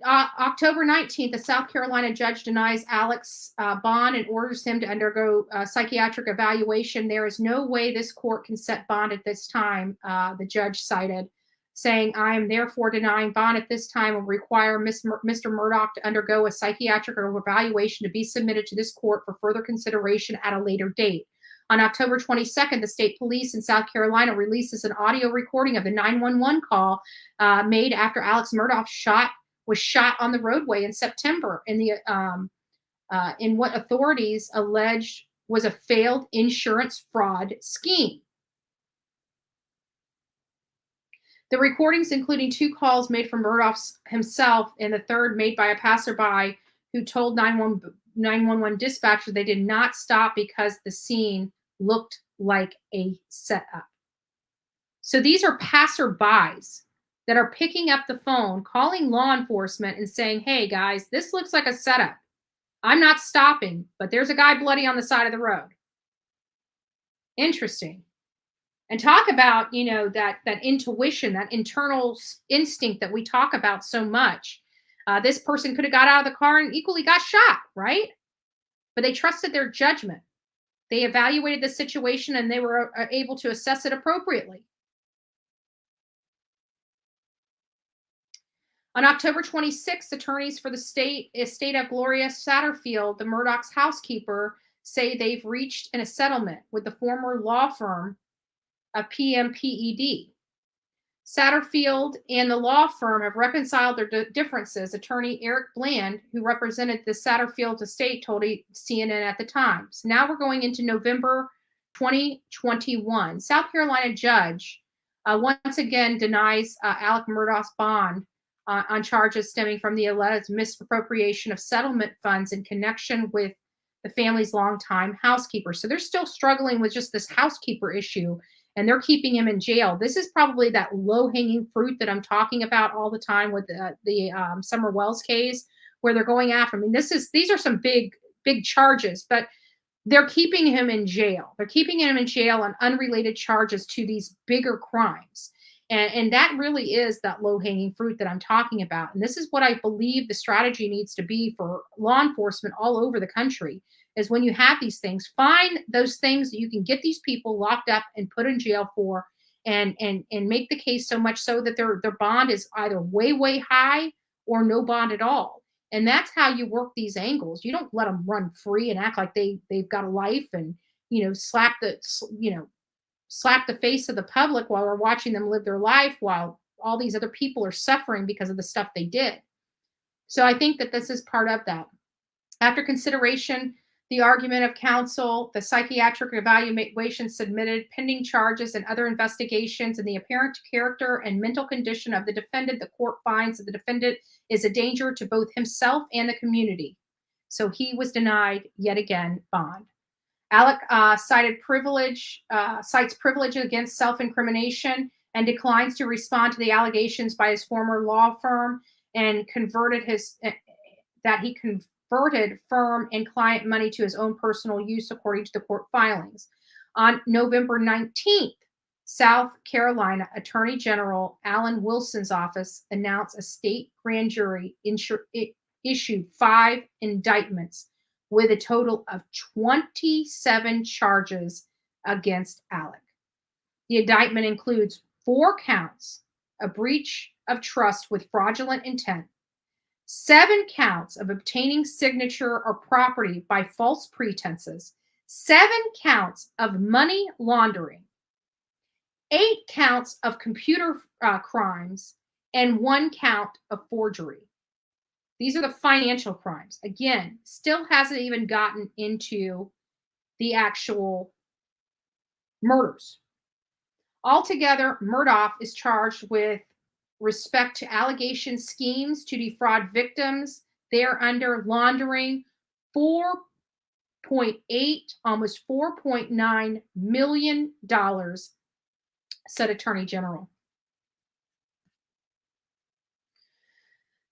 19th, a South Carolina judge denies Alex bond and orders him to undergo psychiatric evaluation. There is no way this court can set bond at this time, the judge cited, saying, I am therefore denying bond at this time and require Mr. Murdaugh to undergo a psychiatric evaluation to be submitted to this court for further consideration at a later date. On October 22nd, the state police in South Carolina releases an audio recording of the 911 call made after Alex Murdaugh was shot on the roadway in September in what authorities alleged was a failed insurance fraud scheme. The recordings, including 2 calls made from Murdaugh himself and the third made by a passerby who told 911 dispatcher they did not stop because the scene looked like a setup. So these are passerbys that are picking up the phone, calling law enforcement and saying, hey guys, this looks like a setup. I'm not stopping, but there's a guy bloody on the side of the road. Interesting. And talk about, that intuition, that internal instinct that we talk about so much. This person could have got out of the car and equally got shot, right? But they trusted their judgment. They evaluated the situation and they were able to assess it appropriately. On October 26th, attorneys for the estate of Gloria Satterfield, the Murdaugh's housekeeper, say they've reached a settlement with the former law firm of PMPED. Satterfield and the law firm have reconciled their differences. Attorney Eric Bland, who represented the Satterfield estate, told CNN at the time. So now we're going into November 2021. South Carolina judge once again denies Alex Murdaugh's bond on charges stemming from the alleged misappropriation of settlement funds in connection with the family's longtime housekeeper. So they're still struggling with just this housekeeper issue, and they're keeping him in jail. This is probably that low-hanging fruit that I'm talking about all the time with the Summer Wells case, where they're going after him. I mean, these are some big charges, but they're keeping him in jail. They're keeping him in jail on unrelated charges to these bigger crimes. And that really is that low-hanging fruit that I'm talking about. And this is what I believe the strategy needs to be for law enforcement all over the country, is when you have these things, find those things that you can get these people locked up and put in jail for, and make the case so much so that their bond is either way high or no bond at all. And that's how you work these angles. You don't let them run free and act like they've got a life and, slap the face of the public while we're watching them live their life while all these other people are suffering because of the stuff they did. So I think that this is part of that. After consideration, the argument of counsel, the psychiatric evaluation submitted, pending charges and other investigations, and the apparent character and mental condition of the defendant, the court finds that the defendant is a danger to both himself and the community. So he was denied yet again bond. Alec cites privilege against self-incrimination and declines to respond to the allegations by his former law firm, and converted firm and client money to his own personal use, according to the court filings. On November 19th, South Carolina Attorney General Alan Wilson's office announced a state grand jury issued 5 indictments with a total of 27 charges against Alec. The indictment includes 4 counts of breach of trust with fraudulent intent, 7 counts of obtaining signature or property by false pretenses, 7 counts of money laundering, 8 counts of computer crimes, and 1 count of forgery. These are the financial crimes. Again, still hasn't even gotten into the actual murders. Altogether, Murdaugh is charged with respect to allegation schemes to defraud victims, thereunder laundering $4.8, almost $4.9 million, said Attorney General.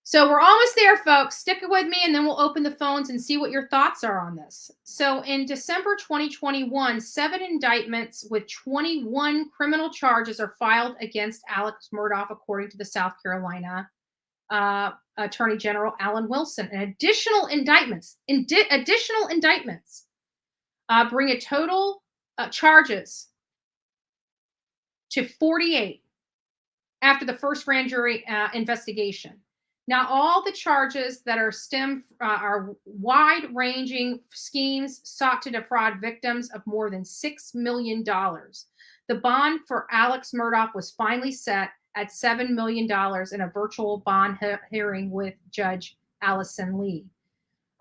So we're almost there, folks. Stick with me, and then we'll open the phones and see what your thoughts are on this. So in December 2021, 7 indictments with 21 criminal charges are filed against Alex Murdaugh, according to the South Carolina Attorney General Alan Wilson. And additional indictments bring a total charges to 48 after the first grand jury investigation. Now, all the charges that are are wide-ranging schemes sought to defraud victims of more than $6 million. The bond for Alex Murdaugh was finally set at $7 million in a virtual bond hearing with Judge Allison Lee.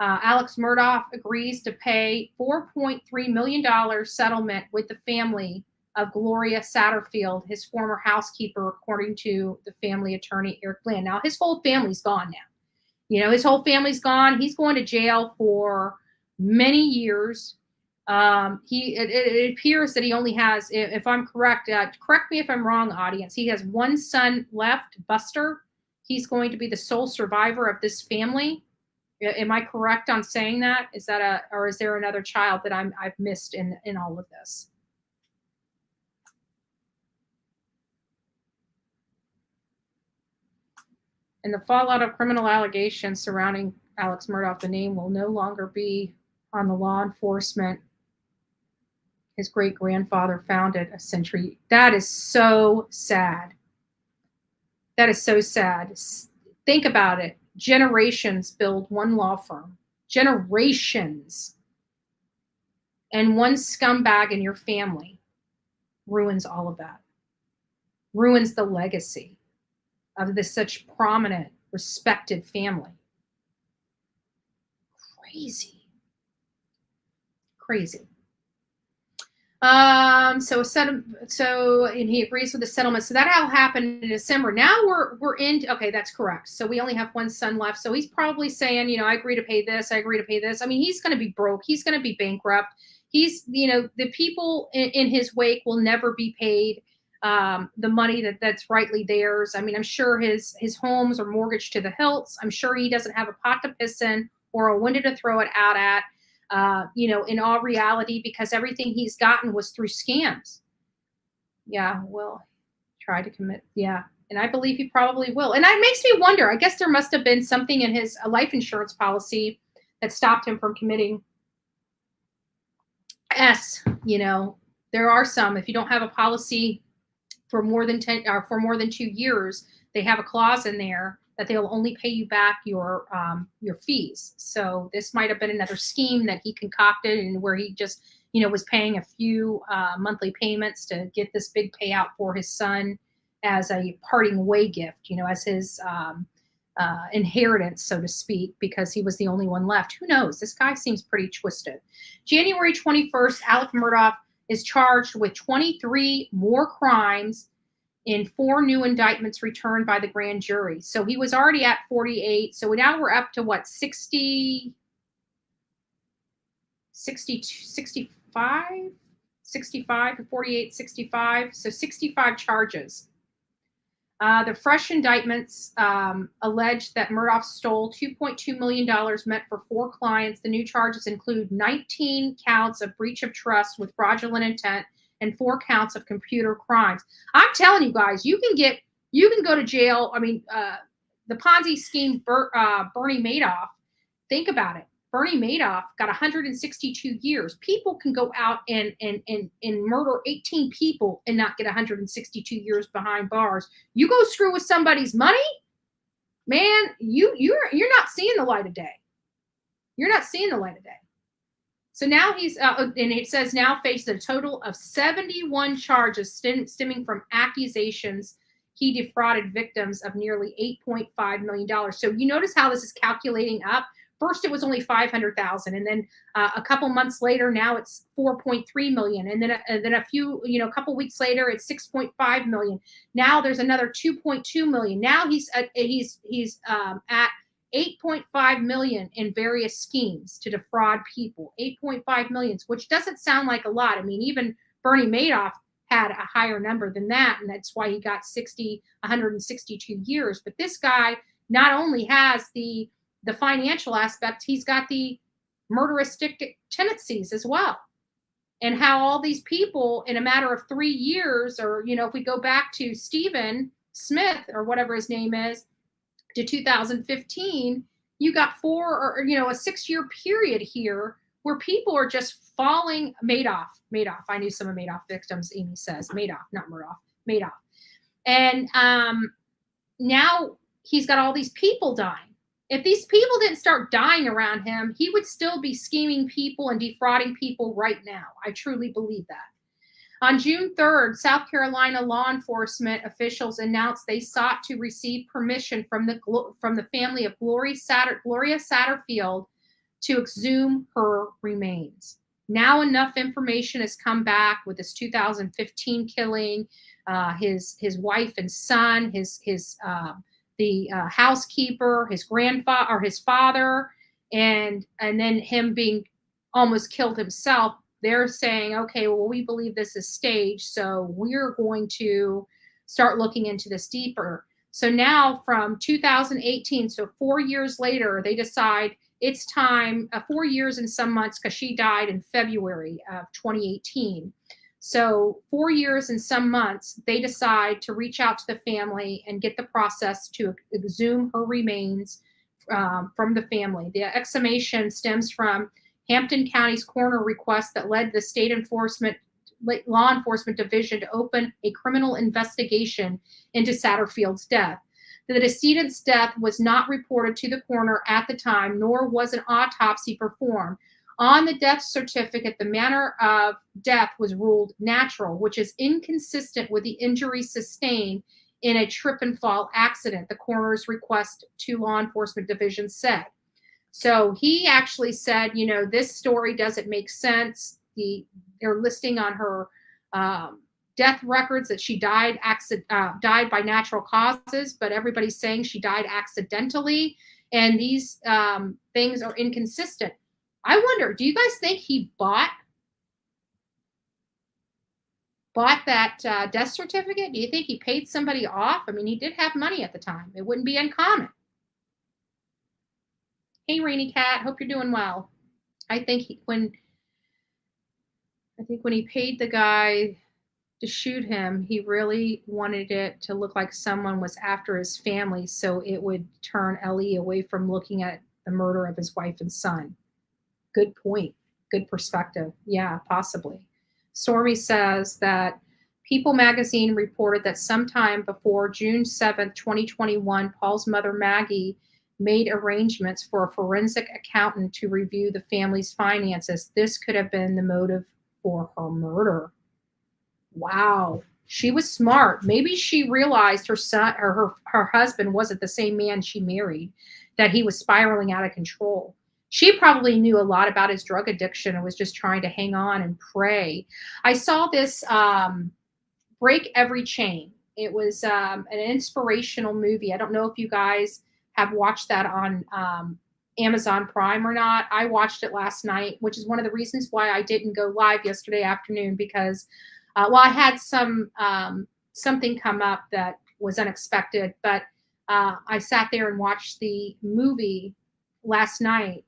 Alex Murdaugh agrees to pay $4.3 million settlement with the family of Gloria Satterfield, his former housekeeper, according to the family attorney, Eric Bland. Now, his whole family's gone now. His whole family's gone. He's going to jail for many years. It appears that he only has, if I'm correct, correct me if I'm wrong, audience, he has 1 son left, Buster. He's going to be the sole survivor of this family. Am I correct on saying that? Or is there another child that I've missed in all of this? In the fallout of criminal allegations surrounding Alex Murdaugh, the name will no longer be on the law enforcement his great-grandfather founded a century. That is so sad. That is so sad. Think about it. Generations build one law firm. Generations. And one scumbag in your family ruins all of that. Ruins the legacy of this such prominent, respected family. Crazy. And he agrees with the settlement. So that all happened in December. Now we're in. Okay, that's correct. So we only have one son left. So he's probably saying, I agree to pay this. I agree to pay this. I mean, he's going to be broke. He's going to be bankrupt. He's, the people in his wake will never be paid the money that's rightly theirs. I mean, I'm sure his homes are mortgaged to the hilts. I'm sure he doesn't have a pot to piss in or a window to throw it out at. In all reality, because everything he's gotten was through scams. Yeah, well, try to commit. Yeah, and I believe he probably will. And that makes me wonder. I guess there must have been something in his life insurance policy that stopped him from committing S. There are some. If you don't have a policy for more than 2 years, they have a clause in there that they'll only pay you back your fees. So this might have been another scheme that he concocted, and where he just was paying a few monthly payments to get this big payout for his son as a parting away gift, as his inheritance, so to speak, because he was the only one left. Who knows? This guy seems pretty twisted. January 21st, Alex Murdaugh is charged with 23 more crimes in 4 new indictments returned by the grand jury. So he was already at 48. So now we're up to what, 60, 65, 48, 65. So 65 charges. The fresh indictments allege that Murdaugh stole $2.2 million meant for 4 clients. The new charges include 19 counts of breach of trust with fraudulent intent and 4 counts of computer crimes. I'm telling you guys, you can go to jail. I mean, the Ponzi scheme, Bernie Madoff, think about it. Bernie Madoff got 162 years. People can go out and murder 18 people and not get 162 years behind bars. You go screw with somebody's money, man, you're not seeing the light of day. You're not seeing the light of day. So now he's, and it says now faces a total of 71 charges stemming from accusations he defrauded victims of nearly $8.5 million. So you notice how this is calculating up. First, it was only 500,000, and then a couple months later, now it's 4.3 million, and then a couple weeks later, it's 6.5 million. Now there's another 2.2 million. Now he's at 8.5 million in various schemes to defraud people. 8.5 million, which doesn't sound like a lot. I mean, even Bernie Madoff had a higher number than that, and that's why he got 162 years. But this guy not only has the financial aspect, he's got the murderistic tendencies as well. And how all these people in a matter of 3 years, or, if we go back to Stephen Smith or whatever his name is, to 2015, you got a 6-year period here where people are just falling. Madoff. I knew some of Madoff victims, Amy says. Madoff, not Murdaugh. Madoff. And now he's got all these people dying. If these people didn't start dying around him, he would still be scheming people and defrauding people right now. I truly believe that. On June 3rd, South Carolina law enforcement officials announced they sought to receive permission from the family of Gloria Satterfield to exhume her remains. Now enough information has come back with this 2015 killing, his wife and son, the housekeeper, his grandfather or his father, and then him being almost killed himself. They're saying, okay, well, we believe this is staged, so we're going to start looking into this deeper. So now from 2018, so 4 years later, they decide it's time, 4 years and some months, because she died in February of 2018. So 4 years and some months, they decide to reach out to the family and get the process to exhume her remains from the family. The exhumation stems from Hampton County's coroner request that led the state law enforcement division to open a criminal investigation into Satterfield's death. The decedent's death was not reported to the coroner at the time, nor was an autopsy performed. On the death certificate, the manner of death was ruled natural, which is inconsistent with the injuries sustained in a trip and fall accident, the coroner's request to law enforcement division said. So he actually said, this story doesn't make sense. they're listing on her death records that she died by natural causes, but everybody's saying she died accidentally, and these things are inconsistent. I wonder, do you guys think he bought that death certificate? Do you think he paid somebody off? I mean, he did have money at the time. It wouldn't be uncommon. Hey, Rainy Cat, hope you're doing well. I think when he paid the guy to shoot him, he really wanted it to look like someone was after his family, so it would turn Ellie away from looking at the murder of his wife and son. Good point. Good perspective. Yeah, possibly. Stormy says that People magazine reported that sometime before June 7th, 2021, Paul's mother, Maggie, made arrangements for a forensic accountant to review the family's finances. This could have been the motive for her murder. Wow. She was smart. Maybe she realized her son or her husband wasn't the same man she married, that he was spiraling out of control. She probably knew a lot about his drug addiction and was just trying to hang on and pray. I saw this Break Every Chain. It was an inspirational movie. I don't know if you guys have watched that on Amazon Prime or not. I watched it last night, which is one of the reasons why I didn't go live yesterday afternoon, because I had something come up that was unexpected, but I sat there and watched the movie last night,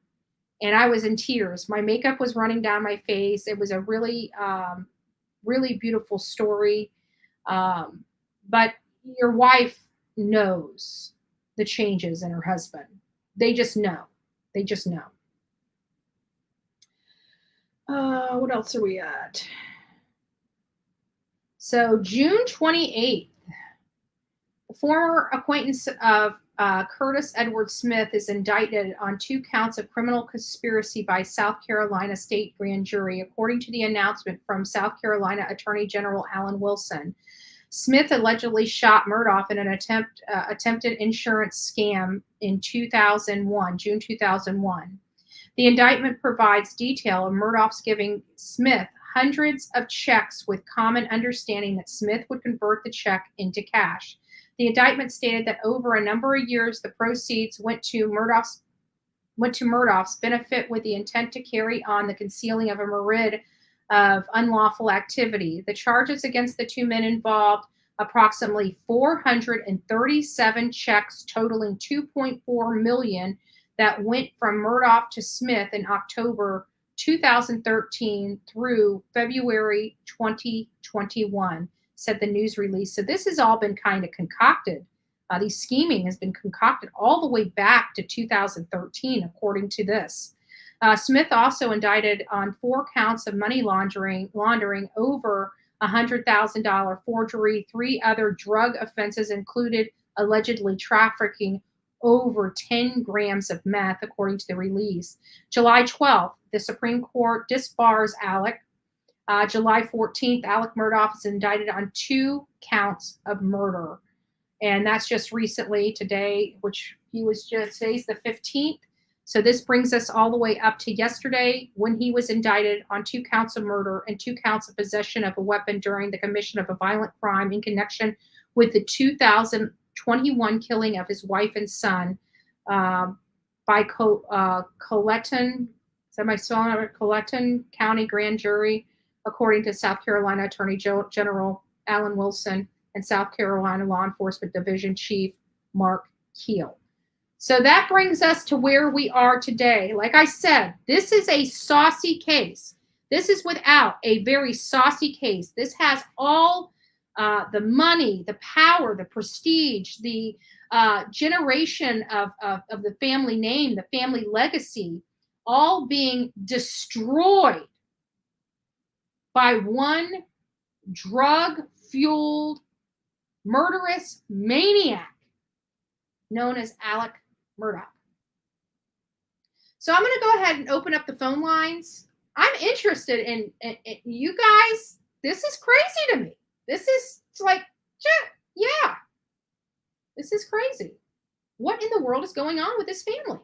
and I was in tears. My makeup was running down my face. It was a really, really beautiful story. But your wife knows the changes in her husband. They just know. They just know. What else are we at? So June 28th, the former acquaintance of Curtis Edward Smith is indicted on 2 counts of criminal conspiracy by South Carolina State Grand Jury, according to the announcement from South Carolina Attorney General Alan Wilson. Smith allegedly shot Murdaugh in an attempted insurance scam in June 2001. The indictment provides detail of Murdaugh's giving Smith hundreds of checks with common understanding that Smith would convert the check into cash. The indictment stated that over a number of years, the proceeds went to Murdaugh's benefit with the intent to carry on the concealing of a myriad of unlawful activity. The charges against the 2 men involved approximately 437 checks totaling $2.4 million that went from Murdaugh to Smith in October 2013 through February 2021, said the news release. So this has all been kind of concocted. These scheming has been concocted all the way back to 2013, according to this. Smith also indicted on 4 counts of money laundering over $100,000 forgery. 3 other drug offenses included allegedly trafficking over 10 grams of meth, according to the release. July 12th, the Supreme Court disbars Alec. July 14th, Alex Murdaugh is indicted on 2 counts of murder. And that's just recently today, today's the 15th. So this brings us all the way up to yesterday, when he was indicted on 2 counts of murder and 2 counts of possession of a weapon during the commission of a violent crime in connection with the 2021 killing of his wife and son by Colleton, Colleton County Grand Jury, according to South Carolina Attorney General Alan Wilson and South Carolina Law Enforcement Division Chief Mark Keel. So that brings us to where we are today. Like I said, this is a saucy case. This is without a very saucy case. This has all the money, the power, the prestige, the generation of the family name, the family legacy, all being destroyed by one drug-fueled, murderous maniac known as Alex Murdaugh. So I'm going to go ahead and open up the phone lines. I'm interested in you guys. This is crazy to me. This is like, yeah, this is crazy. What in the world is going on with this family?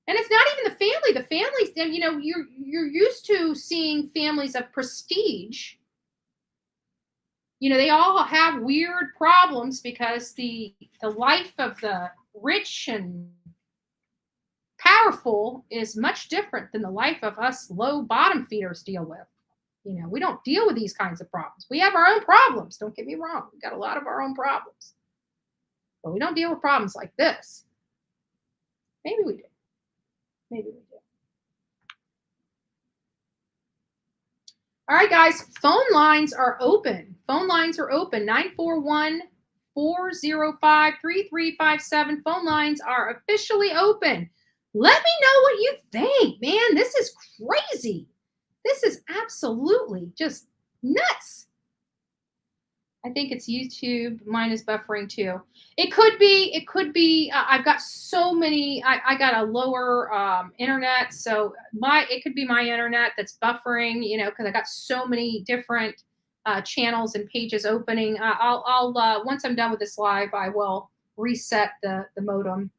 And it's not even the family. The families, you know, you're used to seeing families of prestige. You know, they all have weird problems because the life of the rich and powerful is much different than the life of us low bottom feeders deal with. You know, we don't deal with these kinds of problems. We have our own problems. Don't get me wrong. We've got a lot of our own problems. But we don't deal with problems like this. Maybe we do. Maybe we do. All right, guys, phone lines are open. Phone lines are open. 941-405-3357. Phone lines are officially open. Let me know what you think, man. This is crazy. This is absolutely just nuts. I think it's YouTube. Mine is buffering too. It could be, I've got so many, I got a lower internet. So it could be my internet that's buffering, you know, cause I got so many different channels and pages opening. I'll once I'm done with this live, I will reset the modem.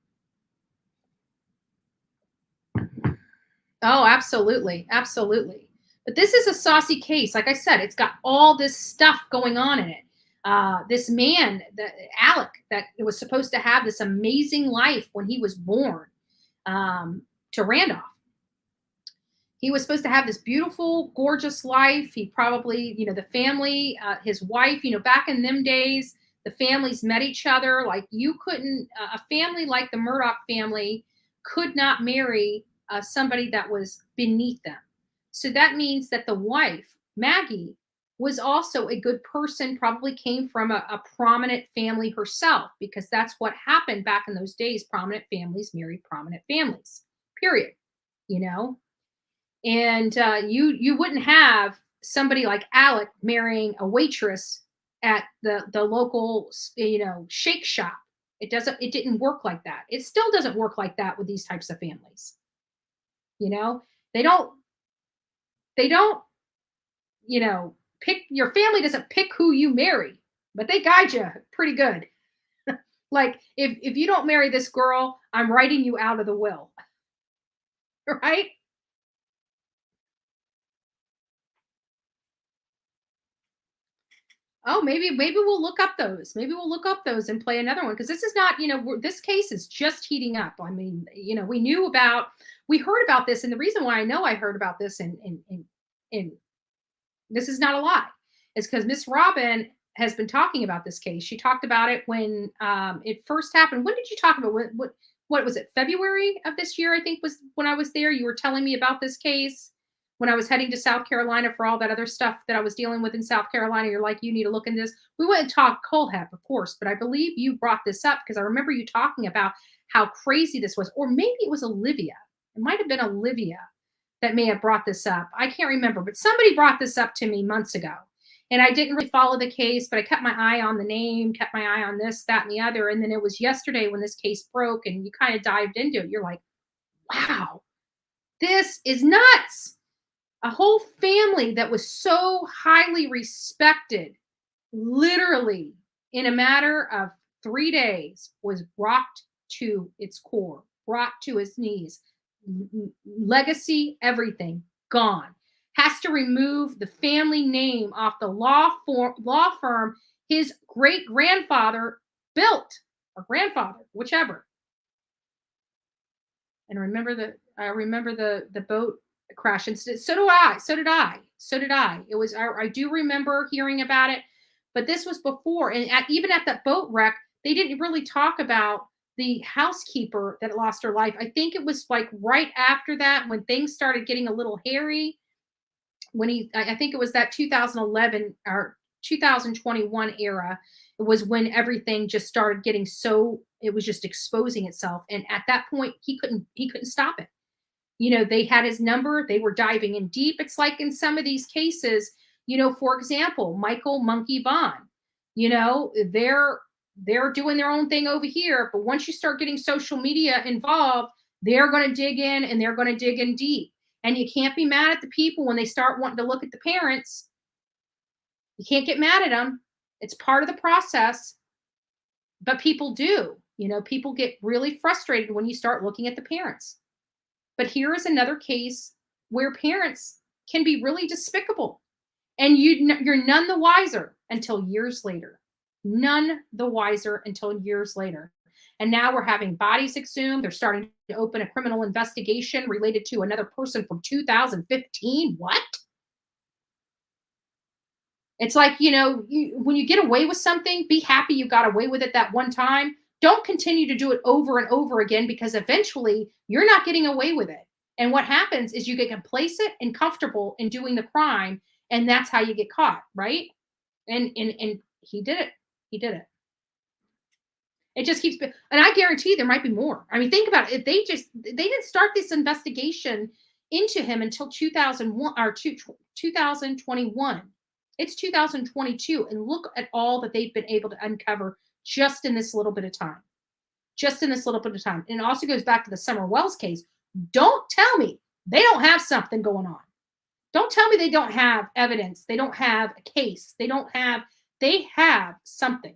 Oh, absolutely. Absolutely. But this is a saucy case. Like I said, it's got all this stuff going on in it. This man, Alec, that was supposed to have this amazing life when he was born to Randolph. He was supposed to have this beautiful, gorgeous life. He probably, you know, the family, his wife, you know, back in them days, the families met each other. Like you couldn't, a family like the Murdaugh family could not marry somebody that was beneath them. So that means that the wife, Maggie, was also a good person, probably came from a prominent family herself, because that's what happened back in those days. Prominent families married prominent families, period. You know, and you wouldn't have somebody like Alec marrying a waitress at the local, you know, shake shop. It didn't work like that. It still doesn't work like that with these types of families. You know, they don't, you know, your family doesn't pick who you marry, but they guide you pretty good. Like if you don't marry this girl, I'm writing you out of the will. Right? Oh, maybe we'll look up those. Maybe we'll look up those and play another one, because this is not, you know, this case is just heating up. I mean, you know, we heard about this, and the reason why I know I heard about this in this is not a lie, is because Miss Robin has been talking about this case. She talked about it when it first happened. When did you talk about what was it? February of this year, I think, was when I was there. You were telling me about this case when I was heading to South Carolina for all that other stuff that I was dealing with in South Carolina. You're like, you need to look into this. We went and talked Colehep, of course, but I believe you brought this up because I remember you talking about how crazy this was. Or maybe it was Olivia. It might have been Olivia that may have brought this up. I can't remember, but somebody brought this up to me months ago. And I didn't really follow the case, but I kept my eye on the name, kept my eye on this, that, and the other. And then it was yesterday when this case broke and you kind of dived into it. You're like, wow, this is nuts. A whole family that was so highly respected, literally in a matter of 3 days, was rocked to its core, brought to his knees. Legacy, everything gone. Has to remove the family name off the law firm his great grandfather built, or grandfather, whichever. And I remember the boat crash incident. So did I. It was, I do remember hearing about it, but this was before. And even at that boat wreck, they didn't really talk about the housekeeper that lost her life. I think it was like right after that when things started getting a little hairy. I think it was that 2011 or 2021 era. It was when everything just started getting it was just exposing itself. And at that point, he couldn't stop it. You know, they had his number. They were diving in deep. It's like in some of these cases, you know, for example, Michael Monkey Vaughn, you know, they're doing their own thing over here. But once you start getting social media involved, they're going to dig in, and they're going to dig in deep. And you can't be mad at the people when they start wanting to look at the parents. You can't get mad at them. It's part of the process. But people do. You know, people get really frustrated when you start looking at the parents. But here is another case where parents can be really despicable, and you're none the wiser until years later. None the wiser until years later. And now we're having bodies exhumed. They're starting to open a criminal investigation related to another person from 2015. What? It's like, when you get away with something, be happy you got away with it that one time. Don't continue to do it over and over again, because eventually you're not getting away with it. And what happens is you get complacent and comfortable in doing the crime, and that's how you get caught, right? And he did it. He did it. It just keeps, and I guarantee there might be more. I mean, think about it. If they didn't start this investigation into him until 2001 or 2021. It's 2022, and look at all that they've been able to uncover just in this little bit of time. Just in this little bit of time. And it also goes back to the Summer Wells case. Don't tell me they don't have something going on. Don't tell me they don't have evidence. They don't have a case. They have something.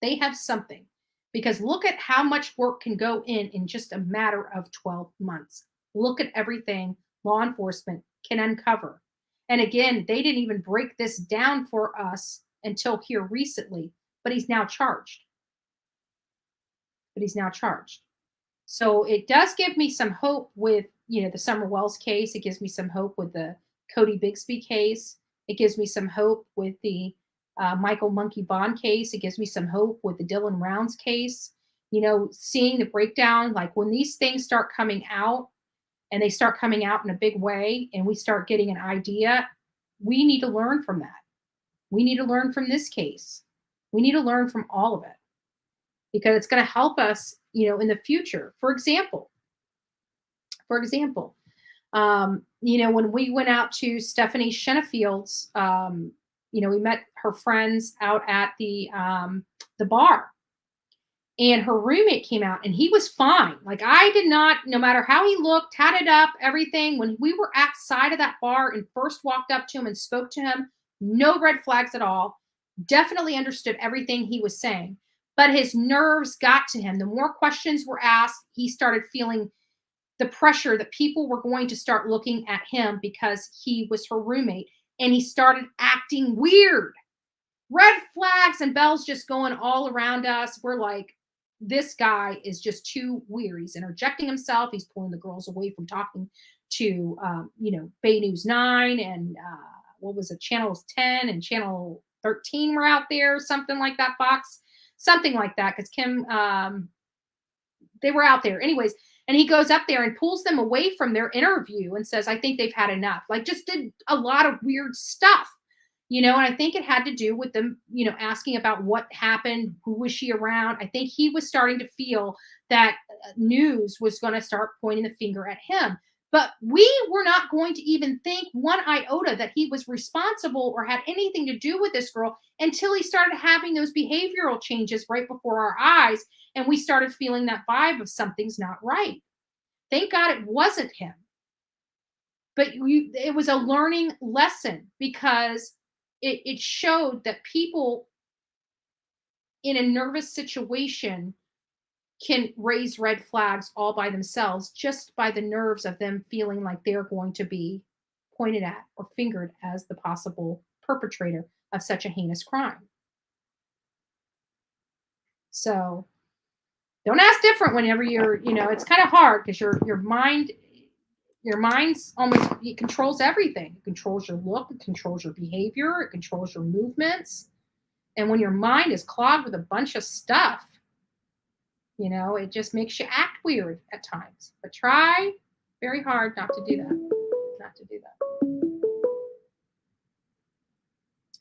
They have something. Because look at how much work can go in just a matter of 12 months. Look at everything law enforcement can uncover. And again, they didn't even break this down for us until here recently, but he's now charged. So it does give me some hope with, the Summer Wells case. It gives me some hope with the Cody Bigsby case. It gives me some hope with the Michael Monkey Bond case. It gives me some hope with the Dylan Rounds case. Seeing the breakdown, like when these things start coming out, and they start coming out in a big way, and we start getting an idea, we need to learn from that. We need to learn from this case. We need to learn from all of it, because it's going to help us, in the future. For example, when we went out to Stephanie Shenefield's, we met her friends out at the bar. And her roommate came out, and he was fine. Like, I did not, no matter how he looked, tatted up, everything. When we were outside of that bar and first walked up to him and spoke to him, no red flags at all. Definitely understood everything he was saying. But his nerves got to him. The more questions were asked, he started feeling the pressure that people were going to start looking at him because he was her roommate. And he started acting weird. Red flags and bells just going all around us. We're like, this guy is just too weird. He's interjecting himself. He's pulling the girls away from talking to, Bay News 9 and what was it, Channel 10 and Channel 13 were out there, something like that, Fox, something like that, because Kim, they were out there. Anyways, and he goes up there and pulls them away from their interview and says, I think they've had enough. Like, just did a lot of weird stuff. And I think it had to do with them, asking about what happened, who was she around. I think he was starting to feel that news was going to start pointing the finger at him. But we were not going to even think one iota that he was responsible or had anything to do with this girl until he started having those behavioral changes right before our eyes. And we started feeling that vibe of something's not right. Thank God it wasn't him. But it was a learning lesson, because it showed that people in a nervous situation can raise red flags all by themselves, just by the nerves of them feeling like they're going to be pointed at or fingered as the possible perpetrator of such a heinous crime. So don't ask different whenever you're, it's kind of hard, because your mind's almost, it controls everything. It controls your look, it controls your behavior, it controls your movements. And when your mind is clogged with a bunch of stuff, it just makes you act weird at times. But try very hard not to do that.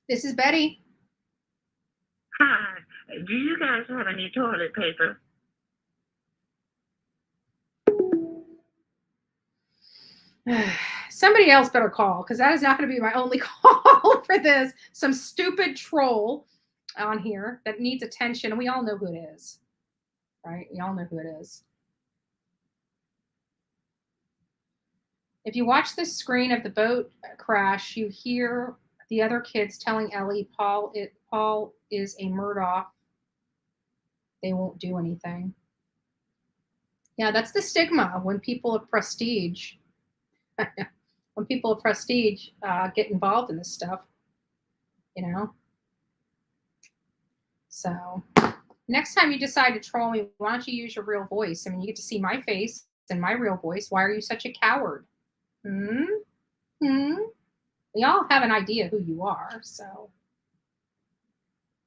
This is Betty. Hi. Do you guys have any toilet paper? Somebody else better call, because that is not going to be my only call for this. Some stupid troll on here that needs attention, and we all know who it is, right? We all know who it is. If you watch the screen of the boat crash, you hear the other kids telling Ellie, Paul is a Murdaugh. They won't do anything. Yeah, that's the stigma when people of prestige, when people of prestige get involved in this stuff, you know. So next time you decide to troll me, why don't you use your real voice? I mean, you get to see my face and my real voice. Why are you such a coward? Hmm? Hmm? We all have an idea who you are, so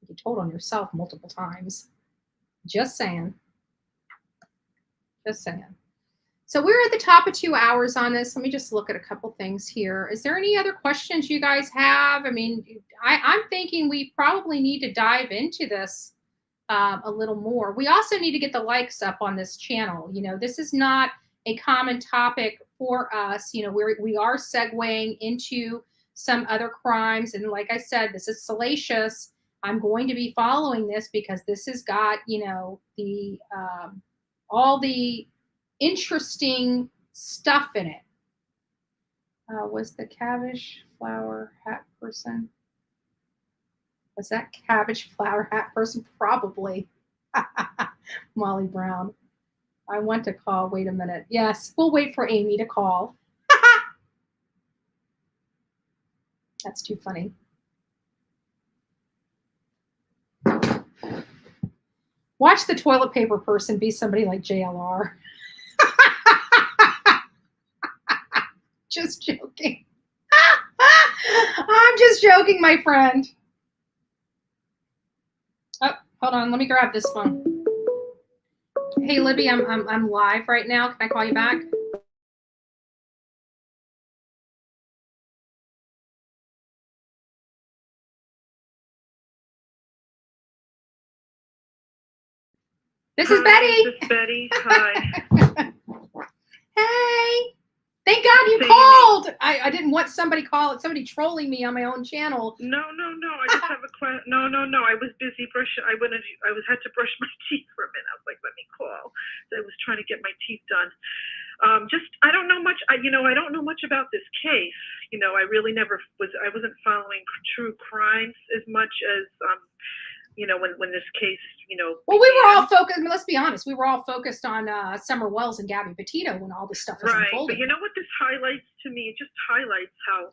you told on yourself multiple times. Just saying. Just saying. So we're at the top of 2 hours on this. Let me just look at a couple things here. Is there any other questions you guys have? I mean, I'm thinking we probably need to dive into this a little more. We also need to get the likes up on this channel. You know, this is not a common topic for us. You know, we are segueing into some other crimes. And like I said, this is salacious. I'm going to be following this because this has got, you know, the all the interesting stuff in it. Was the cabbage flower hat person? Was that cabbage flower hat person? Probably. Molly Brown. I want to call. Wait a minute. Yes, we'll wait for Amy to call. That's too funny. Watch the toilet paper person be somebody like JLR. Just joking. I'm just joking, my friend. Oh, hold on. Let me grab this phone. Hey, Libby, I'm live right now. Can I call you back? This is Betty. This is Betty. Hi. Hey. Thank God you called. I didn't want somebody trolling me on my own channel. No. I just have a question. No. I was busy brushing. I had to brush my teeth for a minute. I was like, let me call. So I was trying to get my teeth done. I don't know much. I don't know much about this case. You know, I really I wasn't following true crimes as much as, you know, when this case, you know. Well, we were all focused. I mean, let's be honest. We were all focused on Summer Wells and Gabby Petito when all this stuff was unfolding. But you know what this highlights to me? It just highlights how,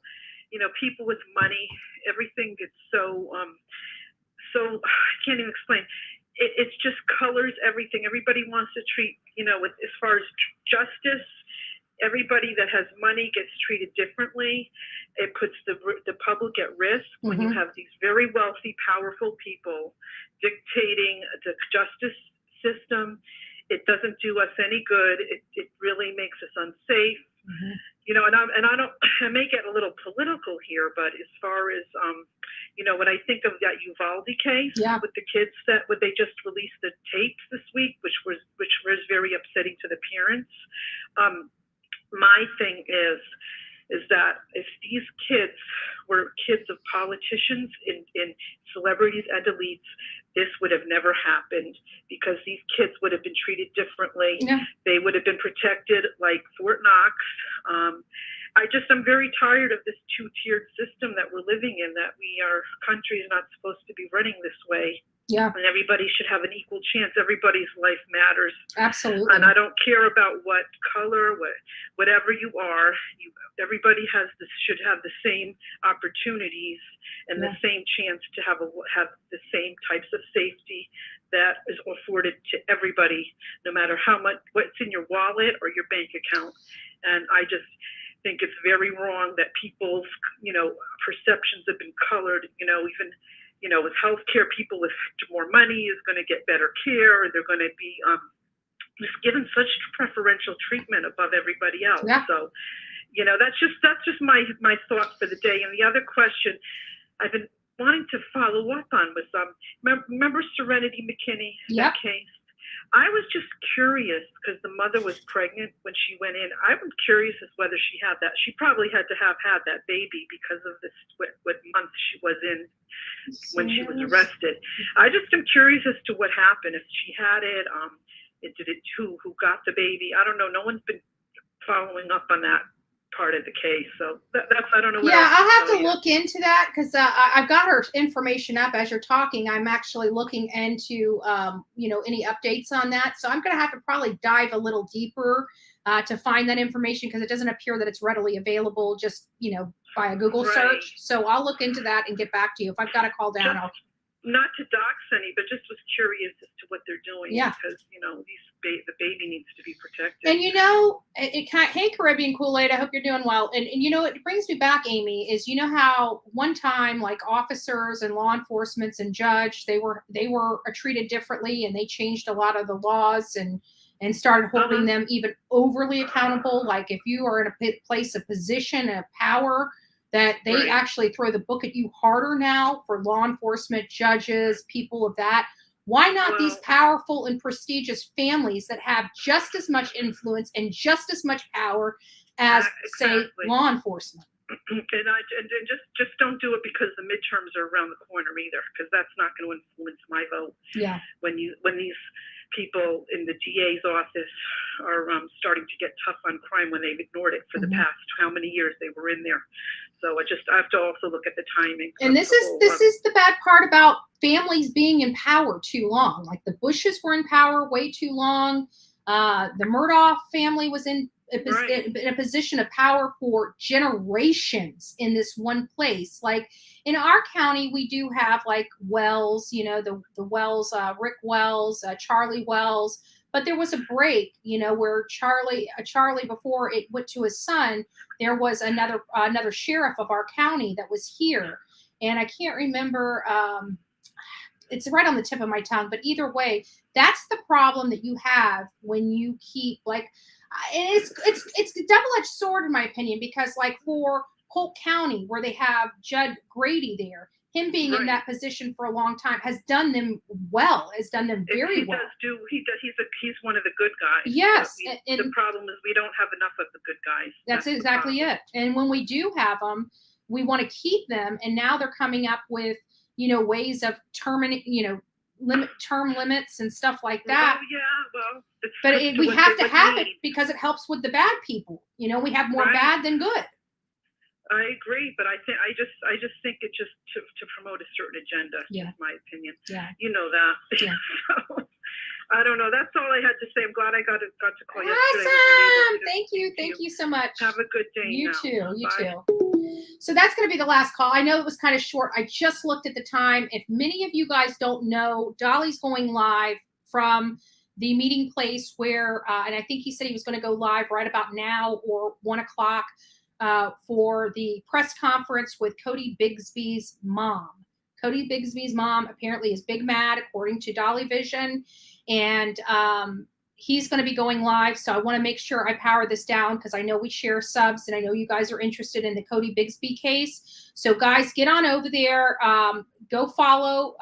you know, people with money, everything gets so I can't even explain. It just colors everything. Everybody wants to treat, you know, as far as justice, everybody that has money gets treated differently. It puts the public at risk when you have these very wealthy, powerful people dictating the justice system. It doesn't do us any good. It really makes us unsafe. You know, and I may get a little political here, but as far as, you know, when I think of that Uvalde case with the kids when they just released the tapes this week, which was very upsetting to the parents. My thing is that if these kids were kids of politicians in celebrities and elites, this would have never happened because these kids would have been treated differently. They would have been protected like Fort Knox. I'm very tired of this two-tiered system that we're living in, that our country is not supposed to be running this way. And everybody should have an equal chance. Everybody's life matters. Absolutely. And I don't care about what color, whatever you are. Everybody should have the same opportunities and the same chance to have the same types of safety that is afforded to everybody, no matter how much, what's in your wallet or your bank account. And I just think it's very wrong that people's, you know, perceptions have been colored, you know, even, you know, with healthcare, people with more money is going to get better care, or they're going to be just given such preferential treatment above everybody else. So, you know, that's just my thought for the day. And the other question I've been wanting to follow up on was, remember Serenity McKinney, that case? I was just curious because the mother was pregnant when she went in. I'm curious as whether she had that. She probably had to have had that baby because of this, what month she was in when she was arrested. I just am curious as to what happened. If she had it, who got the baby? I don't know. No one's been following up on that part of the case. So that's, I don't know what Yeah, else I'll have tell to you. look into that because I've got her information up as you're talking. I'm actually looking into, any updates on that. So I'm going to have to probably dive a little deeper to find that information because it doesn't appear that it's readily available just, by a Google Right. search. So I'll look into that and get back to you. If I've got to call down, I'll. Not to dox any, but just was curious as to what they're doing. Yeah. Because, the baby needs to be protected. And it kind of, hey, Caribbean Kool-Aid, I hope you're doing well. And it brings me back, Amy, is how one time like officers and law enforcement and judge, they were treated differently and they changed a lot of the laws and started holding them even overly accountable. Like if you are in a place of position of power, that they Right. actually throw the book at you harder now for law enforcement, judges, people of that. Why not these powerful and prestigious families that have just as much influence and just as much power as, say, law enforcement? And just don't do it because the midterms are around the corner either, because that's not going to influence my vote. Yeah. When these people in the DA's office are starting to get tough on crime when they've ignored it for the past how many years they were in there. So I have to also look at the timing. And this is the bad part about families being in power too long. Like the Bushes were in power way too long. The Murdaugh family was in a position of power for generations in this one place. Like in our county, we do have like Wells, the Wells, Rick Wells, Charlie Wells. But there was a break, where Charlie, before it went to his son, there was another sheriff of our county that was here. And I can't remember, it's right on the tip of my tongue, but either way, that's the problem that you have when you keep like, and it's a double-edged sword in my opinion, because like for Polk County, where they have Judd Grady there, him being in that position for a long time has done them well, has done them very well. He's one of the good guys. Yes. And the problem is we don't have enough of the good guys. That's exactly it. And when we do have them, we want to keep them. And now they're coming up with, ways of terminating, term limits and stuff like that. Oh, yeah, well. But we have to have it because it helps with the bad people. We have more bad than good. I agree, but I just think it's just to promote a certain agenda. Yeah. Is my opinion. Yeah. You know that. Yeah. So, I don't know. That's all I had to say. I'm glad I got to call yesterday. Awesome. Thank you so much. Have a good day. You now. too. Bye. So that's going to be the last call. I know it was kind of short. I just looked at the time. If many of you guys don't know, Dolly's going live from the meeting place where, and I think he said he was going to go live right about now or 1:00 for the press conference with Cody Bigsby's mom. Cody Bigsby's mom apparently is big mad, according to Dolly Vision, and he's going to be going live. So I want to make sure I power this down because I know we share subs and I know you guys are interested in the Cody Bigsby case. So guys, get on over there. Go follow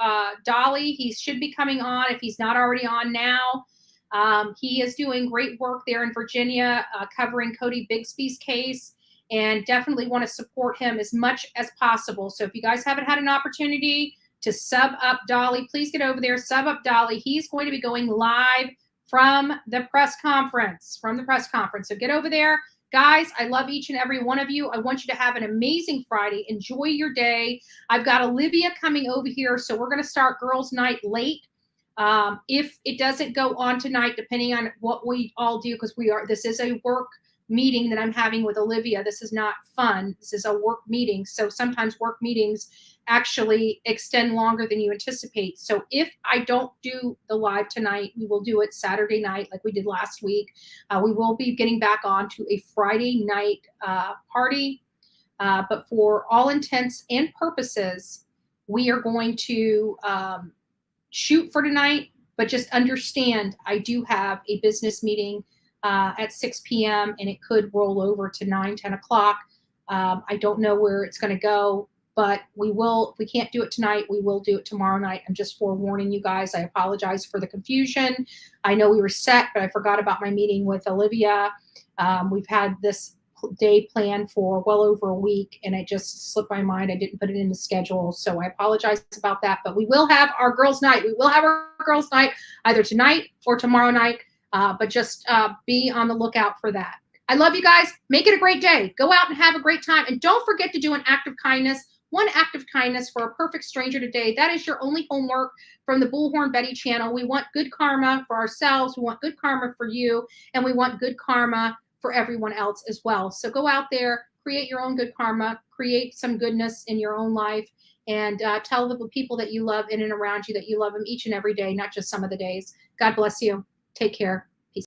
Dolly. He should be coming on if he's not already on now. He is doing great work there in Virginia, covering Cody Bigsby's case, and definitely want to support him as much as possible. So if you guys haven't had an opportunity to sub up Dolly, please get over there, sub up Dolly. He's going to be going live from the press conference, So get over there. Guys, I love each and every one of you. I want you to have an amazing Friday. Enjoy your day. I've got Olivia coming over here, so we're going to start girls' night late. If it doesn't go on tonight, depending on what we all do, because this is a work meeting that I'm having with Olivia. This is not fun. This is a work meeting. So sometimes work meetings actually extend longer than you anticipate. So if I don't do the live tonight, we will do it Saturday night like we did last week. We will be getting back on to a Friday night party. But for all intents and purposes, we are going to shoot for tonight, but just understand I do have a business meeting at 6 p.m. and it could roll over to 9, 10 o'clock. I don't know where it's going to go, but we will. If we can't do it tonight, we will do it tomorrow night. I'm just forewarning you guys. I apologize for the confusion. I know we were set, but I forgot about my meeting with Olivia. We've had this day planned for well over a week, and it just slipped my mind. I didn't put it in the schedule, so I apologize about that. But we will have our girls' night. We will have our girls' night either tonight or tomorrow night. But just be on the lookout for that. I love you guys. Make it a great day. Go out and have a great time. And don't forget to do an act of kindness. One act of kindness for a perfect stranger today. That is your only homework from the Bullhorn Betty channel. We want good karma for ourselves. We want good karma for you. And we want good karma for everyone else as well. So go out there, create your own good karma, create some goodness in your own life, and tell the people that you love in and around you that you love them each and every day, not just some of the days. God bless you. Take care. Peace.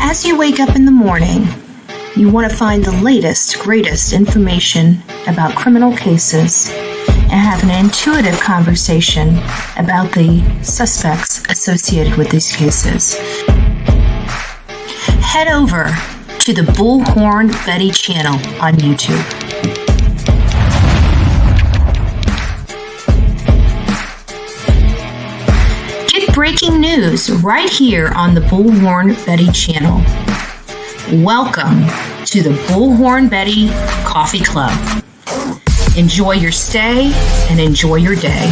As you wake up in the morning, you want to find the latest, greatest information about criminal cases and have an intuitive conversation about the suspects associated with these cases. Head over to the Bullhorn Betty channel on YouTube. Get breaking news right here on the Bullhorn Betty channel. Welcome to the Bullhorn Betty Coffee Club. Enjoy your stay and enjoy your day.